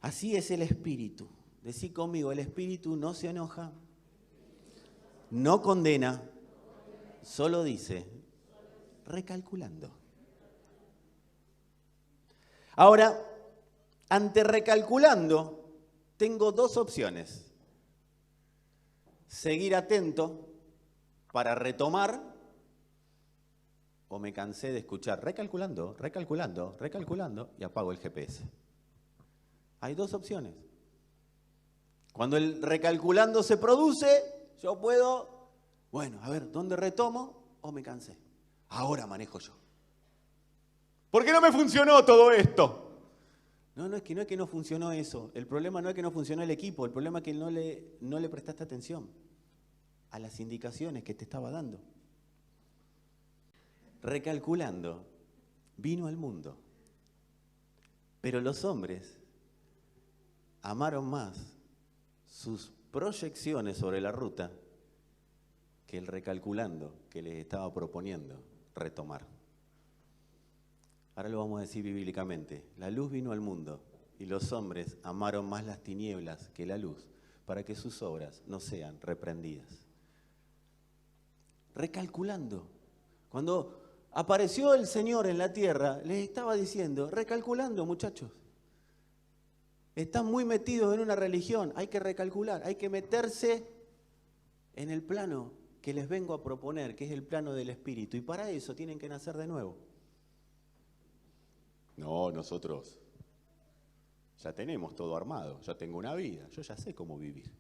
Así es el espíritu. Decí conmigo, el espíritu no se enoja, no condena, solo dice, recalculando. Ahora, ante recalculando, tengo dos opciones. Seguir atento para retomar, o me cansé de escuchar recalculando, recalculando, recalculando y apago el GPS. Hay dos opciones. Cuando el recalculando se produce, yo puedo, bueno, a ver, ¿dónde retomo? O me cansé. Ahora manejo yo. ¿Por qué no me funcionó todo esto? No es que no funcionó eso. El problema no es que no funcionó el equipo, el problema es que no le prestaste atención a las indicaciones que te estaba dando. Recalculando, vino al mundo, pero los hombres amaron más sus proyecciones sobre la ruta que el recalculando que les estaba proponiendo retomar. Ahora lo vamos a decir bíblicamente. La luz vino al mundo y los hombres amaron más las tinieblas que la luz para que sus obras no sean reprendidas. Recalculando. Cuando apareció el Señor en la tierra, les estaba diciendo, recalculando, muchachos. Están muy metidos en una religión, hay que recalcular, hay que meterse en el plano que les vengo a proponer, que es el plano del Espíritu. Y para eso tienen que nacer de nuevo. No, nosotros ya tenemos todo armado, ya tengo una vida, yo ya sé cómo vivir.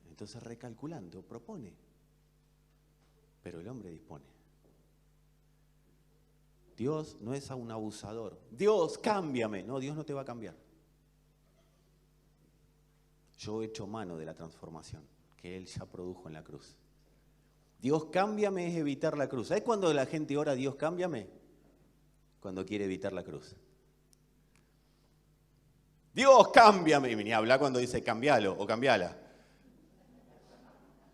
Entonces recalculando, propone, pero el hombre dispone. Dios no es un abusador. Dios, cámbiame. No, Dios no te va a cambiar. Yo he hecho mano de la transformación que Él ya produjo en la cruz. Dios, cámbiame es evitar la cruz. ¿Sabes cuando la gente ora Dios, cámbiame? Cuando quiere evitar la cruz. Dios, cámbiame. Y venía a hablar cuando dice cambialo o cambiala.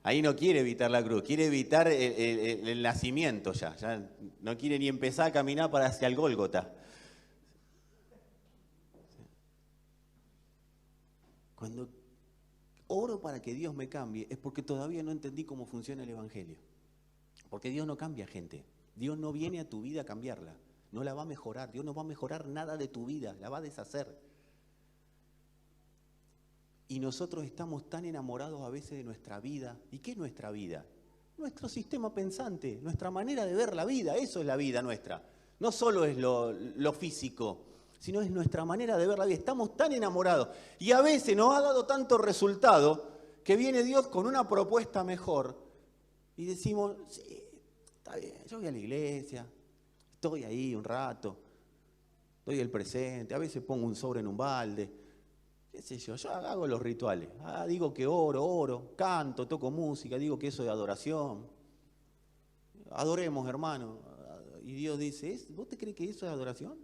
Ahí no quiere evitar la cruz, quiere evitar el nacimiento ya no quiere ni empezar a caminar para hacia el Gólgota. Cuando oro para que Dios me cambie es porque todavía no entendí cómo funciona el Evangelio. Porque Dios no cambia gente, Dios no viene a tu vida a cambiarla, no la va a mejorar, Dios no va a mejorar nada de tu vida, la va a deshacer. Y nosotros estamos tan enamorados a veces de nuestra vida. ¿Y qué es nuestra vida? Nuestro sistema pensante, nuestra manera de ver la vida, eso es la vida nuestra. No solo es lo físico, sino es nuestra manera de ver la vida. Estamos tan enamorados y a veces nos ha dado tanto resultado que viene Dios con una propuesta mejor y decimos, sí, está bien, yo voy a la iglesia, estoy ahí un rato, doy el presente, a veces pongo un sobre en un balde. ¿Qué sé yo hago los rituales. Digo que oro, canto, toco música, digo que eso es adoración. Adoremos, hermano. Y Dios dice, ¿vos te crees que eso es adoración?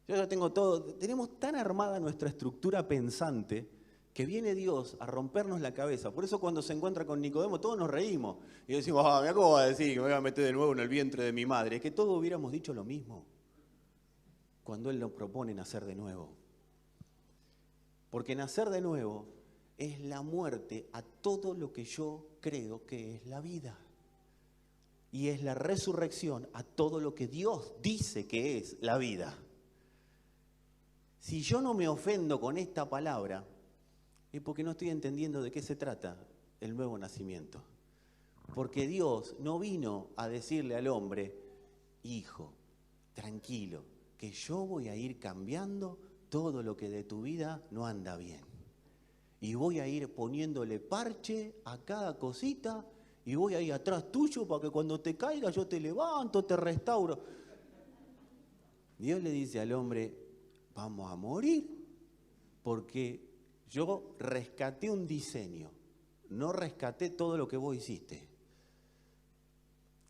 Yo ya tengo todo. Tenemos tan armada nuestra estructura pensante que viene Dios a rompernos la cabeza. Por eso cuando se encuentra con Nicodemo todos nos reímos. Y decimos, mira cómo va a decir que me voy a meter de nuevo en el vientre de mi madre. Es que todos hubiéramos dicho lo mismo cuando Él nos propone nacer de nuevo. Porque nacer de nuevo es la muerte a todo lo que yo creo que es la vida. y es la resurrección a todo lo que Dios dice que es la vida. Si yo no me ofendo con esta palabra, es porque no estoy entendiendo de qué se trata el nuevo nacimiento. Porque Dios no vino a decirle al hombre, hijo, tranquilo, que yo voy a ir cambiando todo lo que de tu vida no anda bien. Y voy a ir poniéndole parche a cada cosita y voy a ir atrás tuyo para que cuando te caiga yo te levanto, te restauro. Dios le dice al hombre, vamos a morir porque yo rescaté un diseño, no rescaté todo lo que vos hiciste.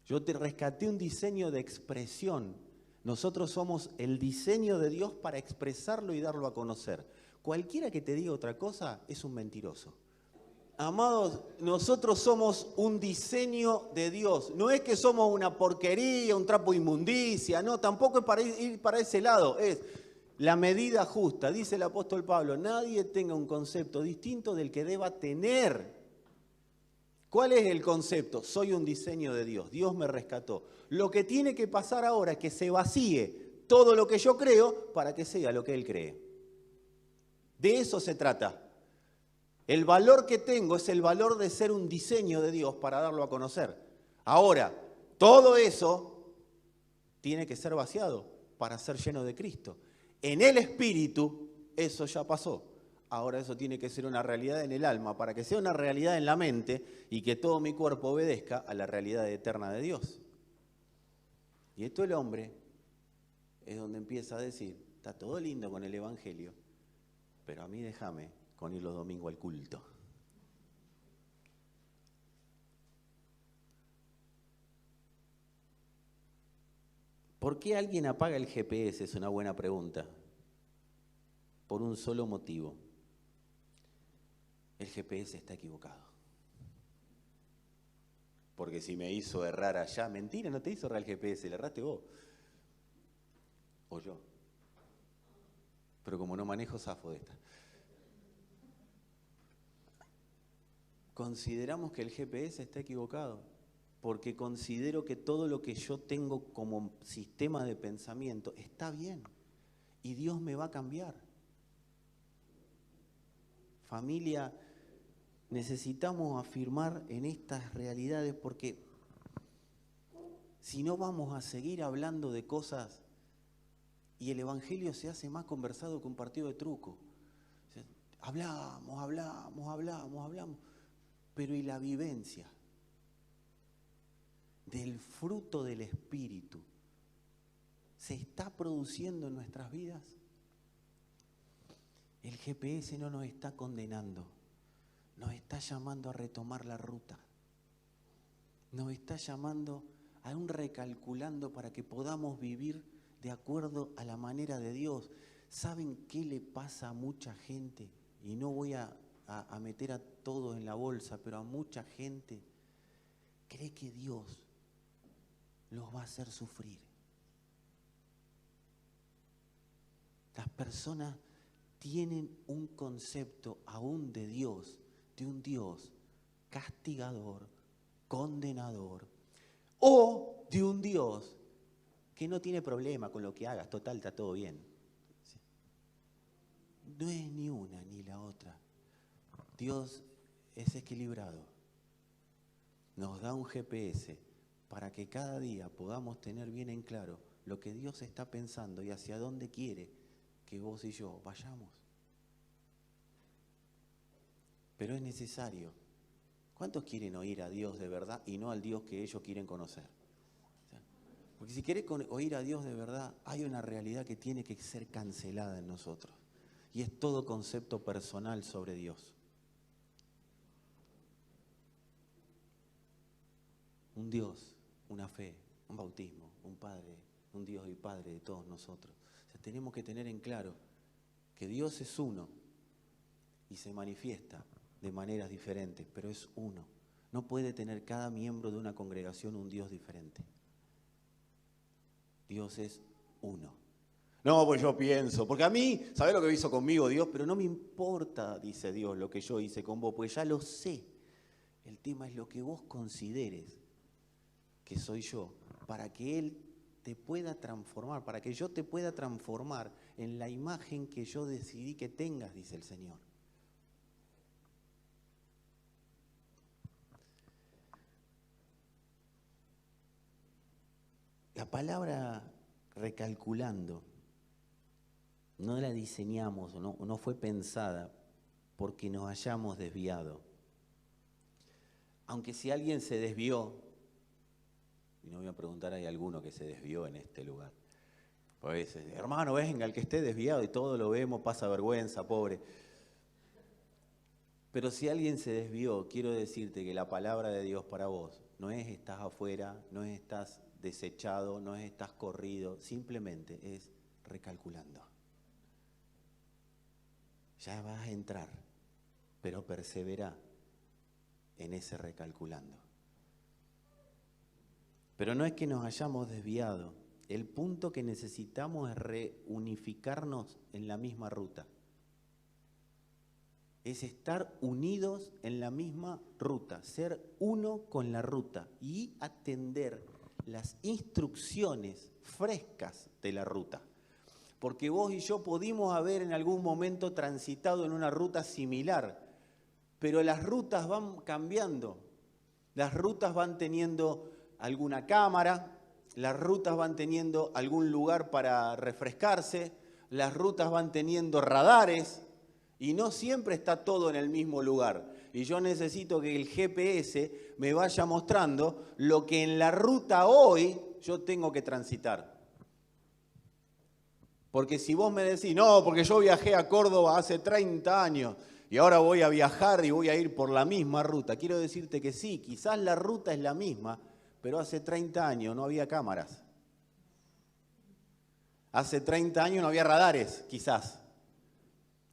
Yo te rescaté un diseño de expresión. Nosotros somos el diseño de Dios para expresarlo y darlo a conocer. Cualquiera que te diga otra cosa es un mentiroso. Amados, nosotros somos un diseño de Dios. No es que somos una porquería, un trapo de inmundicia, no, tampoco es para ir para ese lado. Es la medida justa. Dice el apóstol Pablo, nadie tenga un concepto distinto del que deba tener. ¿Cuál es el concepto? Soy un diseño de Dios. Dios me rescató. Lo que tiene que pasar ahora es que se vacíe todo lo que yo creo para que sea lo que Él cree. De eso se trata. El valor que tengo es el valor de ser un diseño de Dios para darlo a conocer. Ahora, todo eso tiene que ser vaciado para ser lleno de Cristo. En el Espíritu, eso ya pasó. Ahora eso tiene que ser una realidad en el alma, para que sea una realidad en la mente y que todo mi cuerpo obedezca a la realidad eterna de Dios. Y esto el hombre es donde empieza a decir, está todo lindo con el Evangelio, pero a mí déjame con ir los domingos al culto. ¿Por qué alguien apaga el GPS? Es una buena pregunta. Por un solo motivo. El GPS está equivocado. Porque si me hizo errar allá, mentira, no te hizo errar el GPS, le erraste vos. O yo. Pero como no manejo, zafo de esta. Consideramos que el GPS está equivocado, porque considero que todo lo que yo tengo como sistema de pensamiento está bien y Dios me va a cambiar. Familia, necesitamos afirmar en estas realidades porque si no vamos a seguir hablando de cosas y el Evangelio se hace más conversado que un partido de truco. O sea, hablamos, pero ¿y la vivencia del fruto del Espíritu se está produciendo en nuestras vidas? El GPS no nos está condenando, nos está llamando a retomar la ruta, nos está llamando a un recalculando para que podamos vivir de acuerdo a la manera de Dios. ¿Saben qué le pasa a mucha gente? Y no voy a meter a todos en la bolsa, pero a mucha gente cree que Dios los va a hacer sufrir. Las personas tienen un concepto aún de Dios, de un Dios castigador, condenador, o de un Dios que no tiene problema con lo que hagas, total, está todo bien. No es ni una ni la otra. Dios es equilibrado. Nos da un GPS para que cada día podamos tener bien en claro lo que Dios está pensando y hacia dónde quiere que vos y yo vayamos. Pero es necesario. ¿Cuántos quieren oír a Dios de verdad y no al Dios que ellos quieren conocer? Porque si querés oír a Dios de verdad, hay una realidad que tiene que ser cancelada en nosotros. Y es todo concepto personal sobre Dios. Un Dios, una fe, un bautismo, un Padre, un Dios y Padre de todos nosotros. O sea, tenemos que tener en claro que Dios es uno y se manifiesta de maneras diferentes, pero es uno. No puede tener cada miembro de una congregación un Dios diferente. Dios es uno. No, pues yo pienso, porque a mí, ¿sabés lo que hizo conmigo Dios? Pero no me importa, dice Dios, lo que yo hice con vos, pues ya lo sé. El tema es lo que vos consideres que soy yo, para que Él te pueda transformar, para que yo te pueda transformar en la imagen que yo decidí que tengas, dice el Señor. La palabra recalculando no la diseñamos, no fue pensada porque nos hayamos desviado. Aunque si alguien se desvió, y no voy a preguntar, hay alguno que se desvió en este lugar. Pues, hermano, venga, el que esté desviado y todo lo vemos, pasa vergüenza, pobre. Pero si alguien se desvió, quiero decirte que la palabra de Dios para vos no es estás afuera, no es estás desechado, no es estás corrido, simplemente es recalculando. Ya vas a entrar, pero persevera en ese recalculando. Pero no es que nos hayamos desviado. El punto que necesitamos es reunificarnos en la misma ruta. Es estar unidos en la misma ruta, ser uno con la ruta y atender las instrucciones frescas de la ruta. Porque vos y yo pudimos haber en algún momento transitado en una ruta similar, pero las rutas van cambiando, las rutas van teniendo alguna cámara, las rutas van teniendo algún lugar para refrescarse, las rutas van teniendo radares y no siempre está todo en el mismo lugar. Y yo necesito que el GPS me vaya mostrando lo que en la ruta hoy yo tengo que transitar. Porque si vos me decís, no, porque yo viajé a Córdoba hace 30 años y ahora voy a viajar y voy a ir por la misma ruta, quiero decirte que sí, quizás la ruta es la misma, pero hace 30 años no había cámaras. Hace 30 años no había radares, quizás.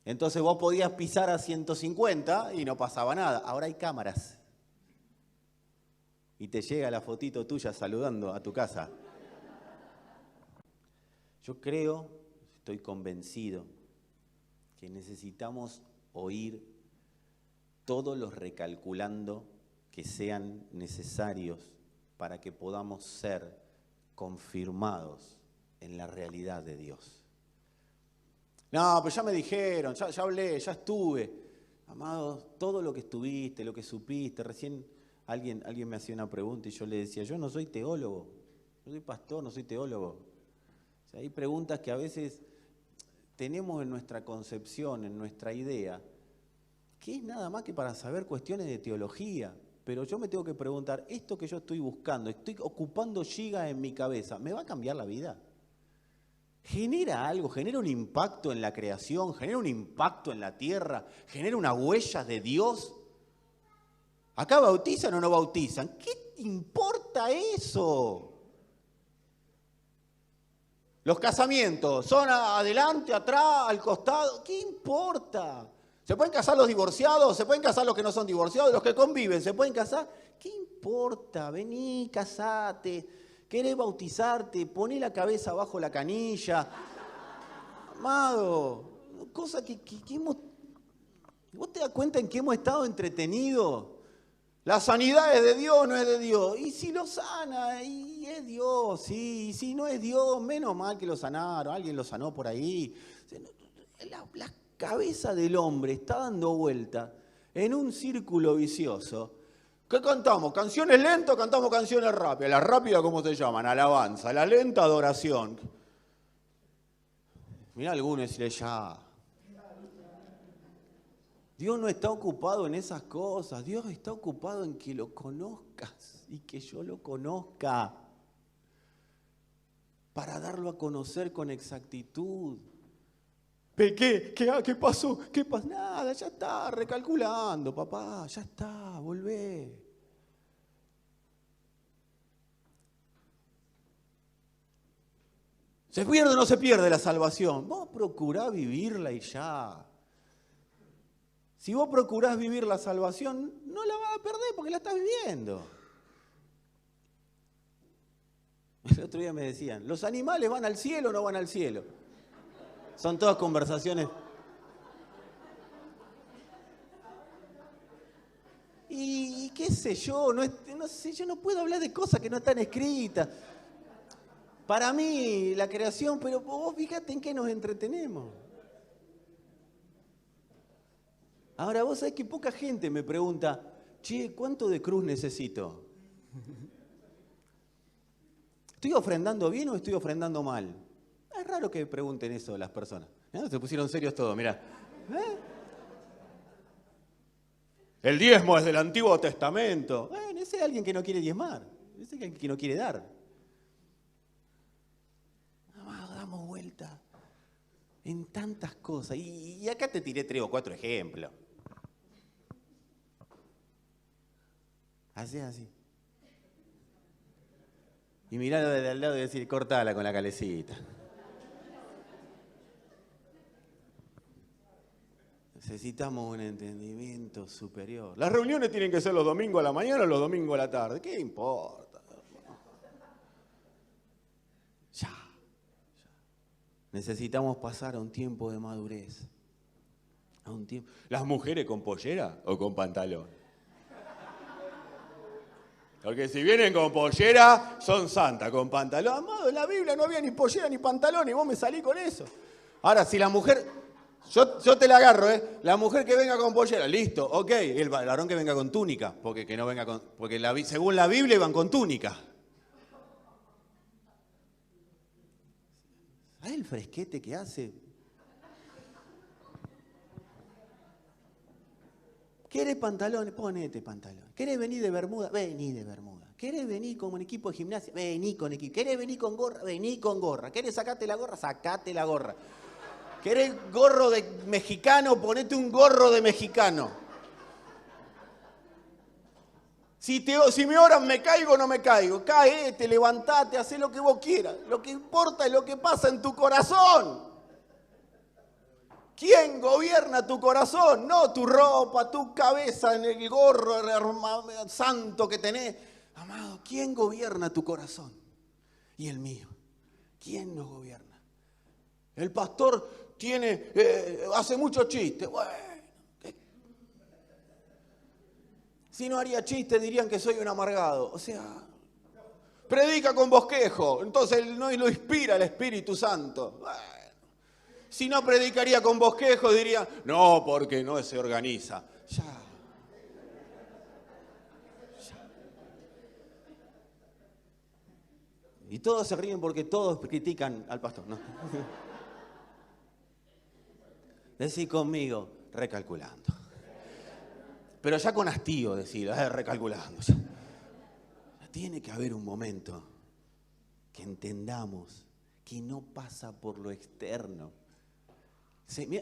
Entonces vos podías pisar a 150 y no pasaba nada. Ahora hay cámaras. Y te llega la fotito tuya saludando a tu casa. Yo creo, estoy convencido, que necesitamos oír todos los recalculando que sean necesarios para que podamos ser confirmados en la realidad de Dios. No, pero ya me dijeron, ya hablé, ya estuve. Amados, todo lo que estuviste, lo que supiste, recién alguien me hacía una pregunta y yo le decía, yo no soy teólogo, yo soy pastor, no soy teólogo. O sea, hay preguntas que a veces tenemos en nuestra concepción, en nuestra idea, que es nada más que para saber cuestiones de teología. Pero yo me tengo que preguntar, esto que yo estoy buscando, estoy ocupando gigas en mi cabeza, ¿me va a cambiar la vida? ¿Genera algo? ¿Genera un impacto en la creación? ¿Genera un impacto en la tierra? ¿Genera una huella de Dios? ¿Acá bautizan o no bautizan? ¿Qué te importa eso? Los casamientos, ¿son adelante, atrás, al costado? ¿Qué importa? ¿Se pueden casar los divorciados? ¿Se pueden casar los que no son divorciados? ¿Los que conviven? ¿Se pueden casar? ¿Qué importa? Vení, casate. ¿Querés bautizarte? Poné la cabeza bajo la canilla. Amado, cosa que hemos... ¿Vos te das cuenta en que hemos estado entretenidos? La sanidad es de Dios, no es de Dios. Y si lo sana, y es Dios, sí. Y si no es Dios, menos mal que lo sanaron. Alguien lo sanó por ahí. La cabeza del hombre está dando vuelta en un círculo vicioso. ¿Qué cantamos? ¿Canciones lentas o cantamos canciones rápidas? ¿Las rápidas cómo se llaman? Alabanza. La lenta, adoración. Mirá alguno y decirle ya. Dios no está ocupado en esas cosas. Dios está ocupado en que lo conozcas y que yo lo conozca. Para darlo a conocer con exactitud. ¿Qué pasó? ¿Qué pasó? Nada, ya está, recalculando, papá, ya está, volvé. ¿Se pierde o no se pierde la salvación? Vos procurá vivirla y ya. Si vos procurás vivir la salvación, no la vas a perder porque la estás viviendo. El otro día me decían, ¿los animales van al cielo o no van al cielo? Son todas conversaciones. Y qué sé yo, no sé, yo no puedo hablar de cosas que no están escritas. Para mí, la creación, pero vos fíjate en qué nos entretenemos. Ahora, vos sabés que poca gente me pregunta, che, ¿cuánto de cruz necesito? ¿Estoy ofrendando bien o estoy ofrendando mal? Es raro que pregunten eso las personas. Se pusieron serios todos, mirá. El diezmo es del Antiguo Testamento. Bueno, ese es alguien que no quiere diezmar. Ese es alguien que no quiere dar. Damos vuelta en tantas cosas. Y acá te tiré 3 o 4 ejemplos. Así. Y mirarlo de al lado y decir, cortala con la calecita. Necesitamos un entendimiento superior. Las reuniones tienen que ser los domingos a la mañana o los domingos a la tarde. ¿Qué importa? Ya. Necesitamos pasar a un tiempo de madurez. A un tiempo. ¿Las mujeres con pollera o con pantalón? Porque si vienen con pollera, son santas. Con pantalón, amado, en la Biblia no había ni pollera ni pantalón y vos me salís con eso. Ahora, si la mujer... Yo te la agarro, ¿eh? La mujer que venga con pollera, listo, ok. El varón que venga con túnica, porque que no venga con... Porque según la Biblia iban con túnica. ¿Sabes el fresquete que hace? ¿Querés pantalones? Ponete pantalón. ¿Querés venir de bermuda? Vení de bermuda. ¿Querés venir con un equipo de gimnasia? Vení con equipo. ¿Querés venir con gorra? Vení con gorra. ¿Querés sacarte la gorra? Sacate la gorra. ¿Querés gorro de mexicano? Ponete un gorro de mexicano. Si me oran, me caigo o no me caigo. Caete, levantate, hacé lo que vos quieras. Lo que importa es lo que pasa en tu corazón. ¿Quién gobierna tu corazón? No tu ropa, tu cabeza en el gorro santo que tenés. Amado, ¿quién gobierna tu corazón? Y el mío. ¿Quién nos gobierna? El pastor hace muchos chistes. Bueno, si no haría chistes dirían que soy un amargado. O sea, predica con bosquejo. Entonces no lo inspira el Espíritu Santo. Bueno. Si no predicaría con bosquejo, diría, no, porque no se organiza. Ya. Y todos se ríen porque todos critican al pastor, ¿no? Decí conmigo, recalculando. Pero ya con hastío decir, recalculando. Ya. Tiene que haber un momento que entendamos que no pasa por lo externo.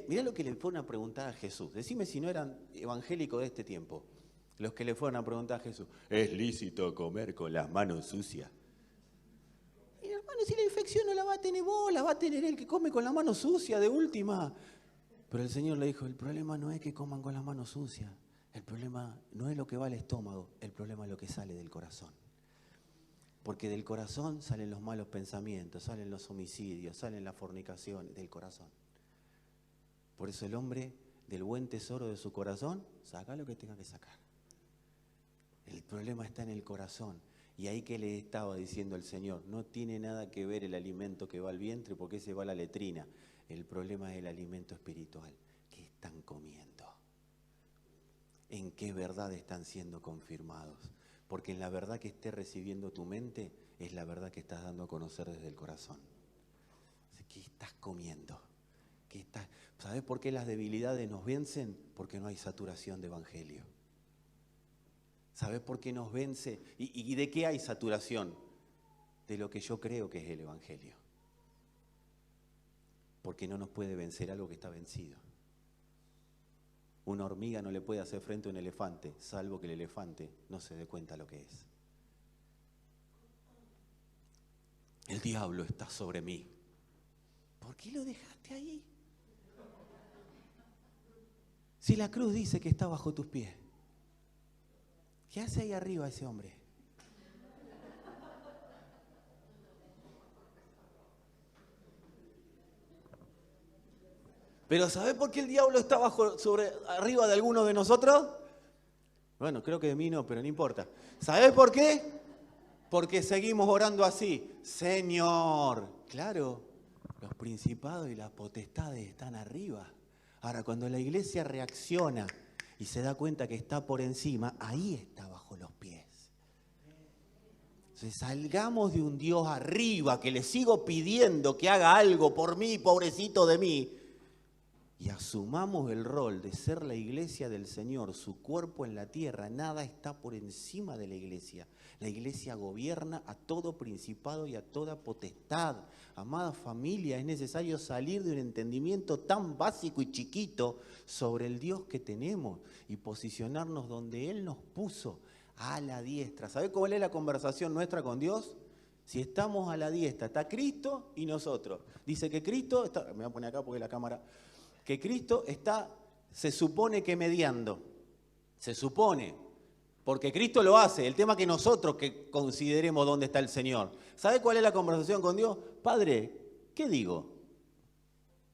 Mirá lo que le fueron a preguntar a Jesús. Decime si no eran evangélicos de este tiempo. Los que le fueron a preguntar a Jesús. ¿Es lícito comer con las manos sucias? Y hermano, si la infección no la va a tener vos, la va a tener el que come con la mano sucia de última. Pero el Señor le dijo, el problema no es que coman con las manos sucias. El problema no es lo que va al estómago. El problema es lo que sale del corazón. Porque del corazón salen los malos pensamientos, salen los homicidios, salen las fornicaciones, del corazón. Por eso el hombre, del buen tesoro de su corazón, saca lo que tenga que sacar. El problema está en el corazón. Y ahí que le estaba diciendo el Señor, no tiene nada que ver el alimento que va al vientre porque ese va a la letrina. El problema es el alimento espiritual. ¿Qué están comiendo? ¿En qué verdad están siendo confirmados? Porque en la verdad que esté recibiendo tu mente es la verdad que estás dando a conocer desde el corazón. ¿Qué estás comiendo? ¿Sabes por qué las debilidades nos vencen? Porque no hay saturación de evangelio. ¿Sabes por qué nos vence? ¿Y de qué hay saturación? De lo que yo creo que es el evangelio. Porque no nos puede vencer algo que está vencido. Una hormiga no le puede hacer frente a un elefante, salvo que el elefante no se dé cuenta lo que es. El diablo está sobre mí. ¿Por qué lo dejaste ahí? Si la cruz dice que está bajo tus pies, ¿qué hace ahí arriba ese hombre? Pero ¿sabés por qué el diablo está arriba de algunos de nosotros? Bueno, creo que de mí no, pero no importa. ¿Sabés por qué? Porque seguimos orando así. Señor, claro, los principados y las potestades están arriba. Ahora, cuando la iglesia reacciona y se da cuenta que está por encima, ahí está bajo los pies. Entonces, salgamos de un Dios arriba, que le sigo pidiendo que haga algo por mí, pobrecito de mí, y asumamos el rol de ser la iglesia del Señor, su cuerpo en la tierra. Nada está por encima de la iglesia. La iglesia gobierna a todo principado y a toda potestad. Amada familia, es necesario salir de un entendimiento tan básico y chiquito sobre el Dios que tenemos y posicionarnos donde Él nos puso, a la diestra. ¿Sabe cuál es la conversación nuestra con Dios? Si estamos a la diestra, está Cristo y nosotros. Dice que Cristo está, me voy a poner acá porque la cámara, que Cristo está, se supone que mediando. Se supone. Porque Cristo lo hace. El tema es que nosotros que consideremos dónde está el Señor. ¿Sabe cuál es la conversación con Dios? Padre, ¿qué digo?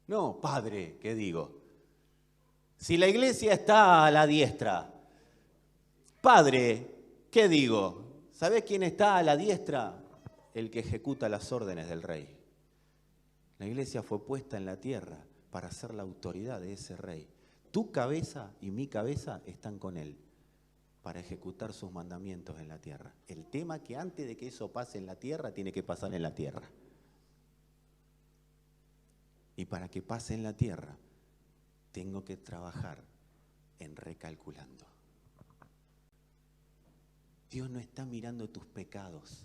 No, Padre, ¿qué digo? Si la iglesia está a la diestra, Padre, ¿qué digo? ¿Sabés quién está a la diestra? El que ejecuta las órdenes del rey. La iglesia fue puesta en la tierra para ser la autoridad de ese rey. Tu cabeza y mi cabeza están con él para ejecutar sus mandamientos en la tierra. El tema es que antes de que eso pase en la tierra, tiene que pasar en la tierra. Y para que pase en la tierra, tengo que trabajar en recalculando. Dios no está mirando tus pecados.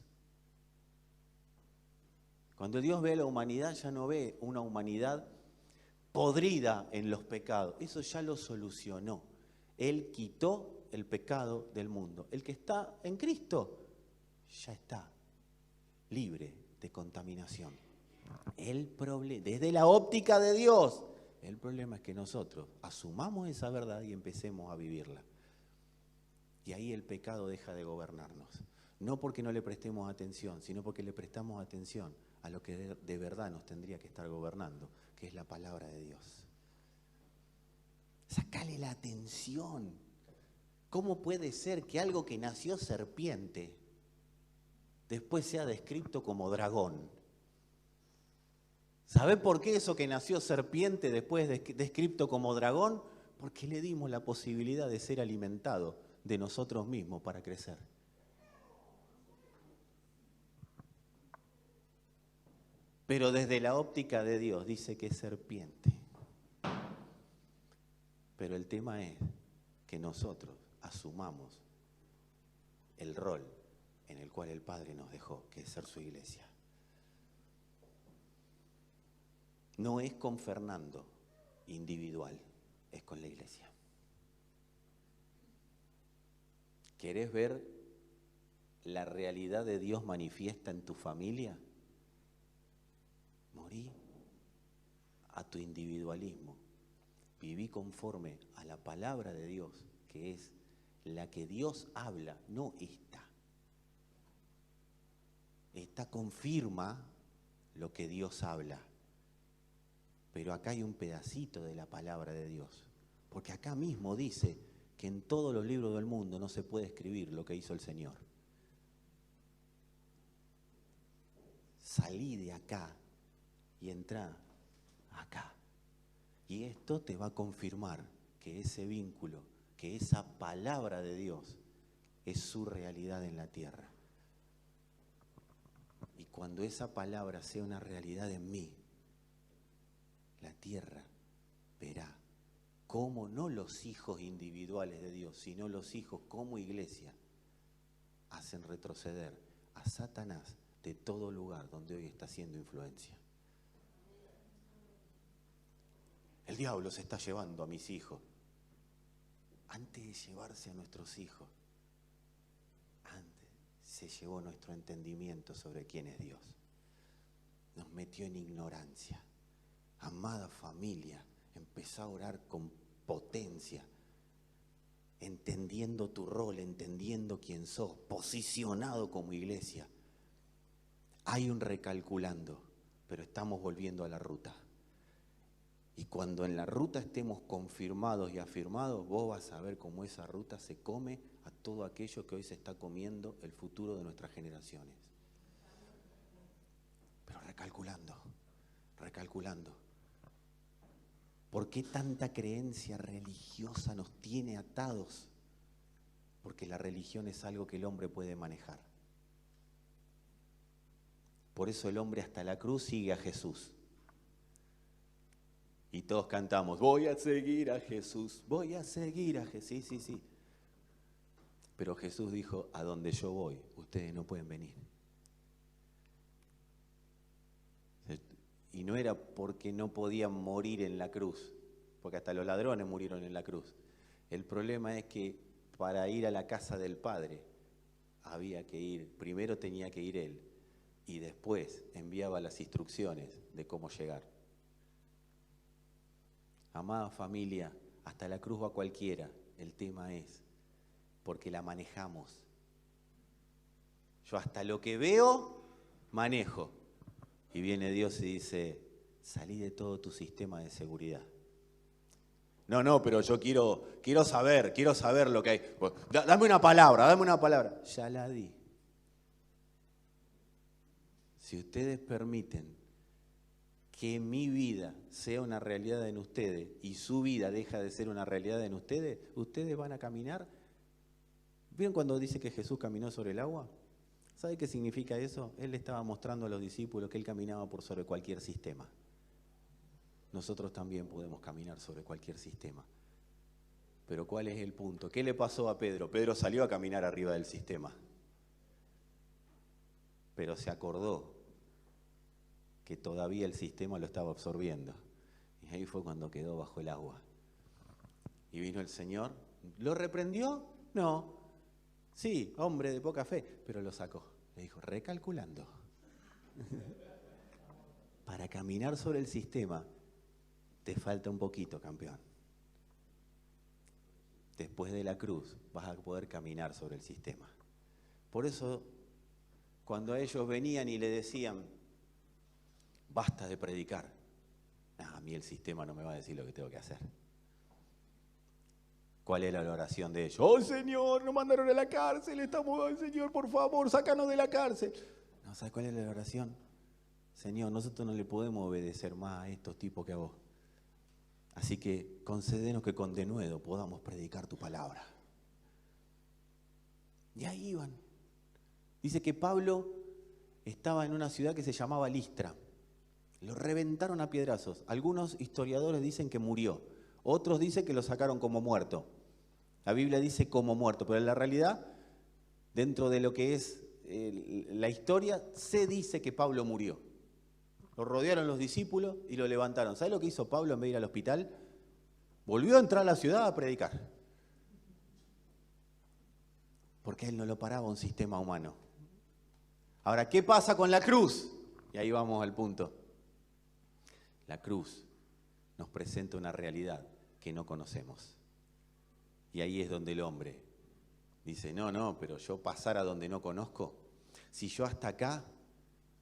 Cuando Dios ve a la humanidad, ya no ve una humanidad podrida en los pecados. Eso ya lo solucionó. Él quitó el pecado del mundo. El que está en Cristo ya está libre de contaminación. Desde la óptica de Dios, el problema es que nosotros asumamos esa verdad y empecemos a vivirla. Y ahí el pecado deja de gobernarnos. No porque no le prestemos atención, sino porque le prestamos atención a lo que de verdad nos tendría que estar gobernando, que es la palabra de Dios. Sacale la atención. ¿Cómo puede ser que algo que nació serpiente después sea descrito como dragón? ¿Sabe por qué eso que nació serpiente después descrito como dragón? Porque le dimos la posibilidad de ser alimentado de nosotros mismos para crecer. Pero desde la óptica de Dios dice que es serpiente. Pero el tema es que nosotros asumamos el rol en el cual el Padre nos dejó, que es ser su iglesia. No es con Fernando individual, es con la iglesia. ¿Querés ver la realidad de Dios manifiesta en tu familia? Morí a tu individualismo. Viví conforme a la palabra de Dios, que es la que Dios habla, no esta. Esta confirma lo que Dios habla. Pero acá hay un pedacito de la palabra de Dios. Porque acá mismo dice que en todos los libros del mundo no se puede escribir lo que hizo el Señor. Salí de acá y entrá acá. Y esto te va a confirmar que ese vínculo, que esa palabra de Dios es su realidad en la tierra. Y cuando esa palabra sea una realidad en mí, la tierra verá cómo no los hijos individuales de Dios, sino los hijos como iglesia hacen retroceder a Satanás de todo lugar donde hoy está haciendo influencia. El diablo se está llevando a mis hijos. Antes de llevarse a nuestros hijos, antes se llevó nuestro entendimiento sobre quién es Dios. Nos metió en ignorancia. Amada familia, empezá a orar con potencia, entendiendo tu rol, entendiendo quién sos, posicionado como iglesia. Hay un recalculando, pero estamos volviendo a la ruta. Y cuando en la ruta estemos confirmados y afirmados, vos vas a ver cómo esa ruta se come a todo aquello que hoy se está comiendo el futuro de nuestras generaciones. Pero recalculando. ¿Por qué tanta creencia religiosa nos tiene atados? Porque la religión es algo que el hombre puede manejar. Por eso el hombre hasta la cruz sigue a Jesús. Y todos cantamos, voy a seguir a Jesús, voy a seguir a Jesús. Sí. Pero Jesús dijo, a donde yo voy, ustedes no pueden venir. Y no era porque no podían morir en la cruz, porque hasta los ladrones murieron en la cruz. El problema es que para ir a la casa del Padre había que ir, primero tenía que ir Él, y después enviaba las instrucciones de cómo llegar. Amada familia, hasta la cruz va cualquiera, el tema es, porque la manejamos. Yo hasta lo que veo, manejo. Y viene Dios y dice, salí de todo tu sistema de seguridad. No, pero yo quiero saber lo que hay. Dame una palabra. Ya la di. Si ustedes permiten que mi vida sea una realidad en ustedes y su vida deja de ser una realidad en ustedes, ustedes van a caminar. ¿Vieron cuando dice que Jesús caminó sobre el agua? ¿Sabe qué significa eso? Él le estaba mostrando a los discípulos que él caminaba por sobre cualquier sistema. Nosotros también podemos caminar sobre cualquier sistema. Pero ¿cuál es el punto? ¿Qué le pasó a Pedro? Pedro salió a caminar arriba del sistema. Pero se acordó que todavía el sistema lo estaba absorbiendo. Y ahí fue cuando quedó bajo el agua. Y vino el Señor. ¿Lo reprendió? No. Sí, hombre de poca fe, pero lo sacó. Le dijo, recalculando. Para caminar sobre el sistema, te falta un poquito, campeón. Después de la cruz, vas a poder caminar sobre el sistema. Por eso, cuando ellos venían y le decían, basta de predicar. A mí el sistema no me va a decir lo que tengo que hacer. ¿Cuál era la oración de ellos? ¡Oh, Señor, nos mandaron a la cárcel! ¡Ay, Señor, por favor, sácanos de la cárcel! No, ¿sabes cuál era la oración? Señor, nosotros no le podemos obedecer más a estos tipos que a vos. Así que concédenos que con denuedo podamos predicar tu palabra. Y ahí iban. Dice que Pablo estaba en una ciudad que se llamaba Listra. Lo reventaron a piedrazos. Algunos historiadores dicen que murió. Otros dicen que lo sacaron como muerto. La Biblia dice como muerto, pero en la realidad, dentro de lo que es la historia, se dice que Pablo murió. Lo rodearon los discípulos y lo levantaron. ¿Sabe lo que hizo Pablo en vez de ir al hospital? Volvió a entrar a la ciudad a predicar. Porque él no lo paraba un sistema humano. Ahora, ¿qué pasa con la cruz? Y ahí vamos al punto. La cruz nos presenta una realidad que no conocemos. Y ahí es donde el hombre dice, no, pero yo pasar a donde no conozco, si yo hasta acá,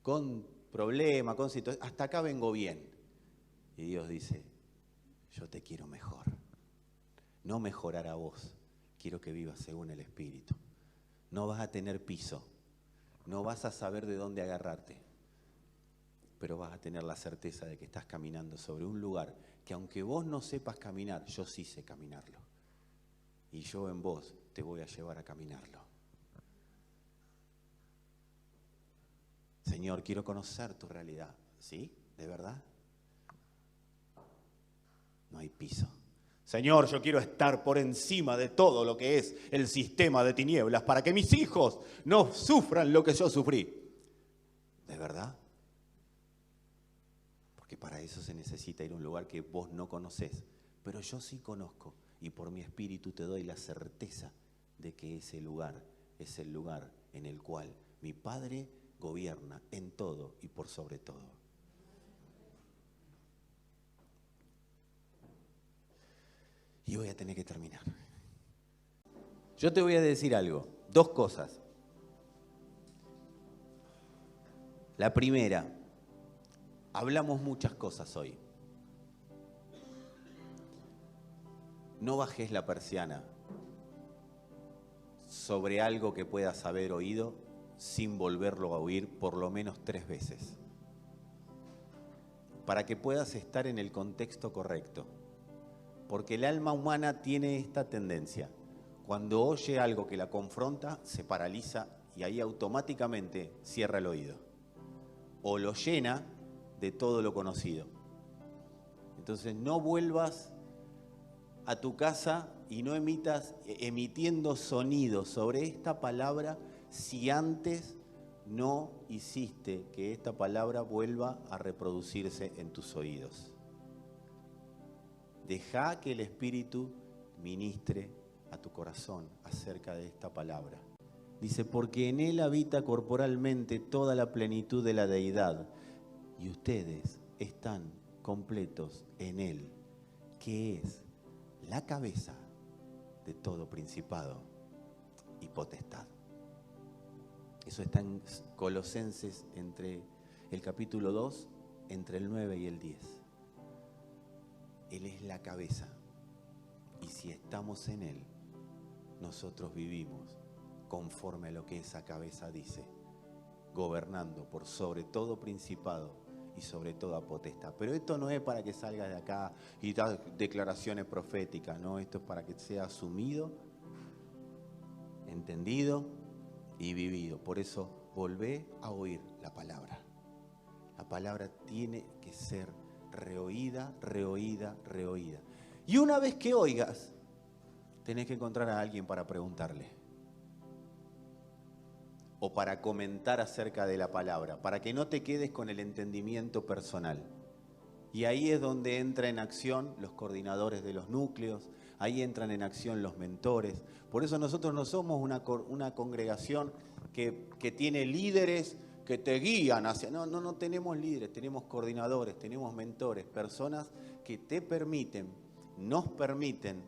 con problema, con situación, hasta acá vengo bien. Y Dios dice, yo te quiero mejor. No mejorar a vos, quiero que vivas según el Espíritu. No vas a tener piso, no vas a saber de dónde agarrarte, pero vas a tener la certeza de que estás caminando sobre un lugar que aunque vos no sepas caminar, yo sí sé caminarlo. Y yo en vos te voy a llevar a caminarlo. Señor, quiero conocer tu realidad. ¿Sí? ¿De verdad? No hay piso. Señor, yo quiero estar por encima de todo lo que es el sistema de tinieblas para que mis hijos no sufran lo que yo sufrí. ¿De verdad? Porque para eso se necesita ir a un lugar que vos no conocés, pero yo sí conozco y por mi espíritu te doy la certeza de que ese lugar es el lugar en el cual mi Padre gobierna en todo y por sobre todo. Y voy a tener que terminar. Yo te voy a decir algo, dos cosas. La primera, hablamos muchas cosas hoy. no bajes la persiana sobre algo que puedas haber oído sin volverlo a oír por lo menos 3 veces, para que puedas estar en el contexto correcto. Porque el alma humana tiene esta tendencia. Cuando oye algo que la confronta, se paraliza y ahí automáticamente cierra el oído. O lo llena de todo lo conocido. Entonces no vuelvas a tu casa y no emitas emitiendo sonidos sobre esta palabra si antes no hiciste que esta palabra vuelva a reproducirse en tus oídos. Deja que el Espíritu ministre a tu corazón acerca de esta palabra. Dice, porque en Él habita corporalmente toda la plenitud de la deidad y ustedes están completos en Él, que es la cabeza de todo principado y potestad. Eso está en Colosenses, entre el capítulo 2, entre el 9 y el 10. Él es la cabeza y si estamos en Él, nosotros vivimos conforme a lo que esa cabeza dice, gobernando por sobre todo principado y sobre toda potestad. Pero esto no es para que salgas de acá y das declaraciones proféticas, no, esto es para que sea asumido, entendido y vivido. Por eso, volvé a oír la palabra. La palabra tiene que ser reoída, reoída, reoída. Y una vez que oigas, tenés que encontrar a alguien para preguntarle. O para comentar acerca de la palabra, para que no te quedes con el entendimiento personal. Y ahí es donde entra en acción los coordinadores de los núcleos, ahí entran en acción los mentores. Por eso nosotros no somos una congregación que tiene líderes que te guían hacia... No tenemos líderes, tenemos coordinadores, tenemos mentores, personas que te permiten, nos permiten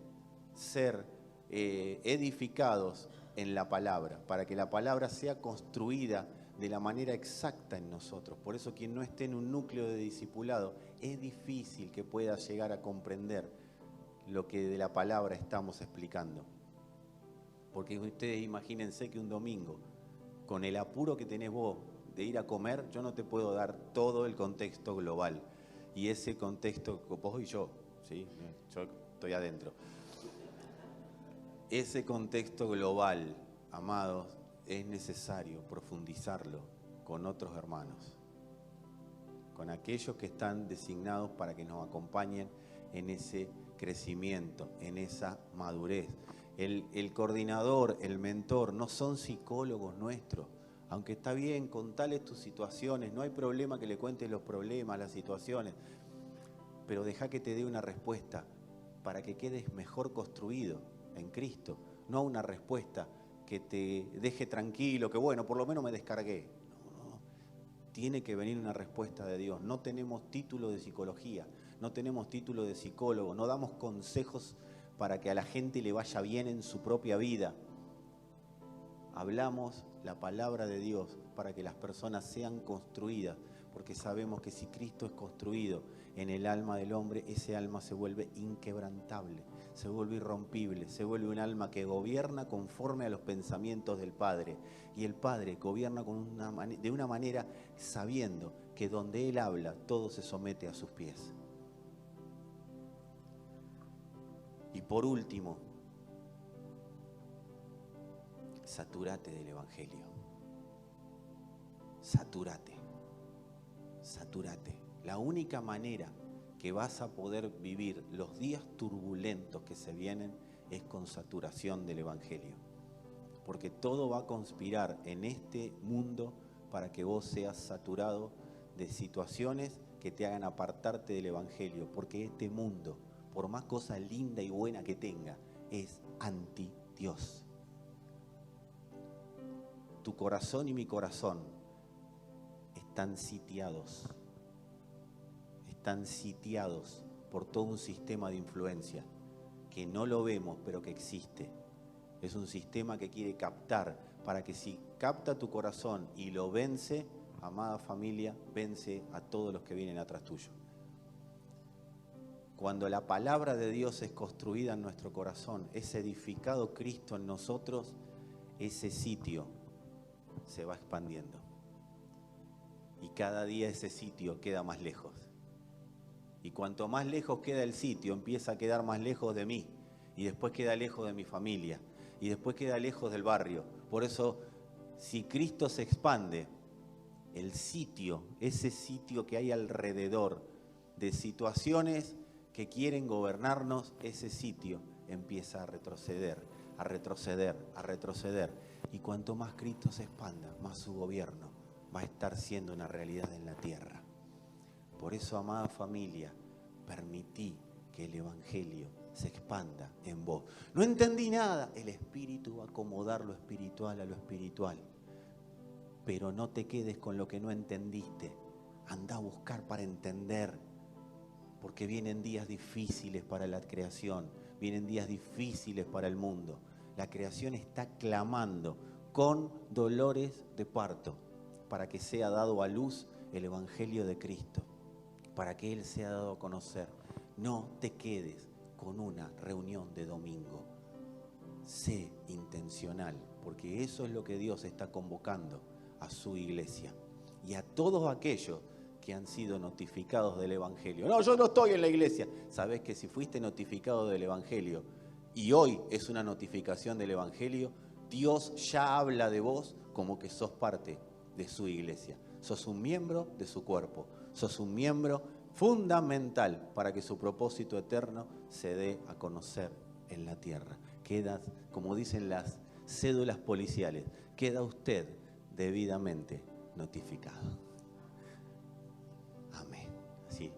ser edificados en la palabra, para que la palabra sea construida de la manera exacta en nosotros. Por eso quien no esté en un núcleo de discipulado, es difícil que pueda llegar a comprender lo que de la palabra estamos explicando. Porque ustedes imagínense que un domingo, con el apuro que tenés vos de ir a comer, yo no te puedo dar todo el contexto global. Y ese contexto, vos y yo, ¿sí? Yo estoy adentro. Ese contexto global, amados, es necesario profundizarlo con otros hermanos, con aquellos que están designados para que nos acompañen en ese crecimiento, en esa madurez. El coordinador, el mentor, no son psicólogos nuestros. Aunque está bien, contales tus situaciones, no hay problema que le cuentes los problemas, las situaciones, pero deja que te dé una respuesta para que quedes mejor construido en Cristo, no una respuesta que te deje tranquilo, que bueno, por lo menos me descargué. No, tiene que venir una respuesta de Dios. No tenemos título de psicología, no tenemos título de psicólogo, no damos consejos para que a la gente le vaya bien en su propia vida. Hablamos la palabra de Dios para que las personas sean construidas, porque sabemos que si Cristo es construido en el alma del hombre, ese alma se vuelve inquebrantable, se vuelve irrompible, se vuelve un alma que gobierna conforme a los pensamientos del Padre. Y el Padre gobierna de una manera sabiendo que donde Él habla, todo se somete a sus pies. Y por último, satúrate del Evangelio. Satúrate. La única manera que vas a poder vivir los días turbulentos que se vienen es con saturación del Evangelio. Porque todo va a conspirar en este mundo para que vos seas saturado de situaciones que te hagan apartarte del Evangelio. Porque este mundo, por más cosa linda y buena que tenga, es anti Dios. Tu corazón y mi corazón están sitiados por todo un sistema de influencia que no lo vemos, pero que existe. Es un sistema que quiere captar, para que si capta tu corazón y lo vence, amada familia, vence a todos los que vienen atrás tuyo. Cuando la palabra de Dios es construida en nuestro corazón, es edificado Cristo en nosotros, ese sitio se va expandiendo. Y cada día ese sitio queda más lejos. Y cuanto más lejos queda el sitio, empieza a quedar más lejos de mí. Y después queda lejos de mi familia. Y después queda lejos del barrio. Por eso, si Cristo se expande, el sitio, ese sitio que hay alrededor de situaciones que quieren gobernarnos, ese sitio empieza a retroceder, a retroceder, a retroceder. Y cuanto más Cristo se expanda, más su gobierno va a estar siendo una realidad en la tierra. Por eso, amada familia, permití que el Evangelio se expanda en vos. No entendí nada. El Espíritu va a acomodar lo espiritual a lo espiritual. Pero no te quedes con lo que no entendiste. Anda a buscar para entender. Porque vienen días difíciles para la creación. Vienen días difíciles para el mundo. La creación está clamando con dolores de parto para que sea dado a luz el Evangelio de Cristo. Para que Él sea dado a conocer. No te quedes con una reunión de domingo. Sé intencional, porque eso es lo que Dios está convocando a su iglesia y a todos aquellos que han sido notificados del Evangelio. No, yo no estoy en la iglesia. Sabes que si fuiste notificado del Evangelio y hoy es una notificación del Evangelio, Dios ya habla de vos como que sos parte de su iglesia. Sos un miembro de su cuerpo. Sos un miembro fundamental para que su propósito eterno se dé a conocer en la tierra. Queda, como dicen las cédulas policiales, queda usted debidamente notificado. Amén. Así.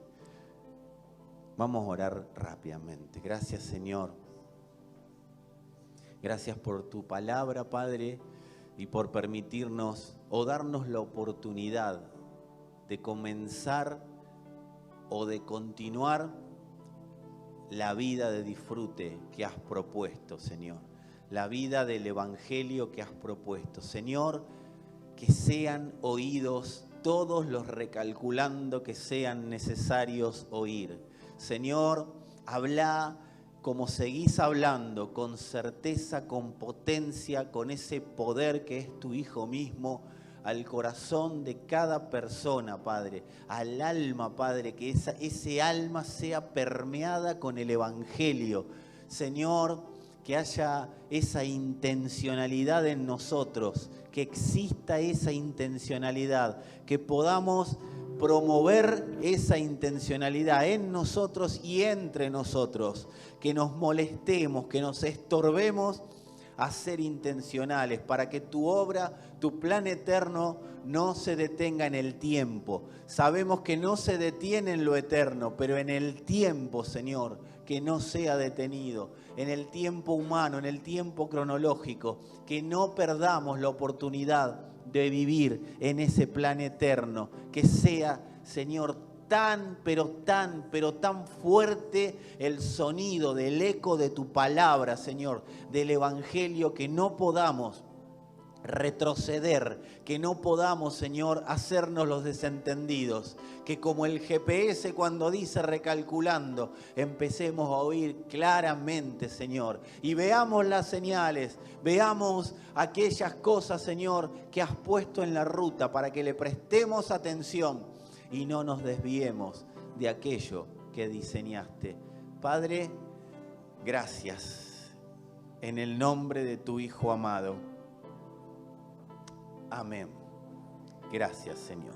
Vamos a orar rápidamente. Gracias, Señor. Gracias por tu palabra, Padre, y por permitirnos o darnos la oportunidad de comenzar o de continuar la vida de disfrute que has propuesto, Señor. La vida del Evangelio que has propuesto. Señor, que sean oídos todos los recalculando que sean necesarios oír. Señor, habla como seguís hablando, con certeza, con potencia, con ese poder que es tu Hijo mismo, al corazón de cada persona, Padre, al alma, Padre, que ese alma sea permeada con el Evangelio. Señor, que haya esa intencionalidad en nosotros, que exista esa intencionalidad, que podamos promover esa intencionalidad en nosotros y entre nosotros, que nos molestemos, que nos estorbemos a ser intencionales, para que tu obra, tu plan eterno no se detenga en el tiempo. Sabemos que no se detiene en lo eterno, pero en el tiempo, Señor, que no sea detenido, en el tiempo humano, en el tiempo cronológico, que no perdamos la oportunidad de vivir en ese plan eterno, que sea, Señor, tan fuerte el sonido del eco de tu palabra, Señor, del Evangelio, que no podamos retroceder, que no podamos, Señor, hacernos los desentendidos, que como el GPS cuando dice recalculando, empecemos a oír claramente, Señor, y veamos las señales, veamos aquellas cosas, Señor, que has puesto en la ruta para que le prestemos atención y no nos desviemos de aquello que diseñaste. Padre, gracias en el nombre de tu Hijo amado. Amén. Gracias, Señor.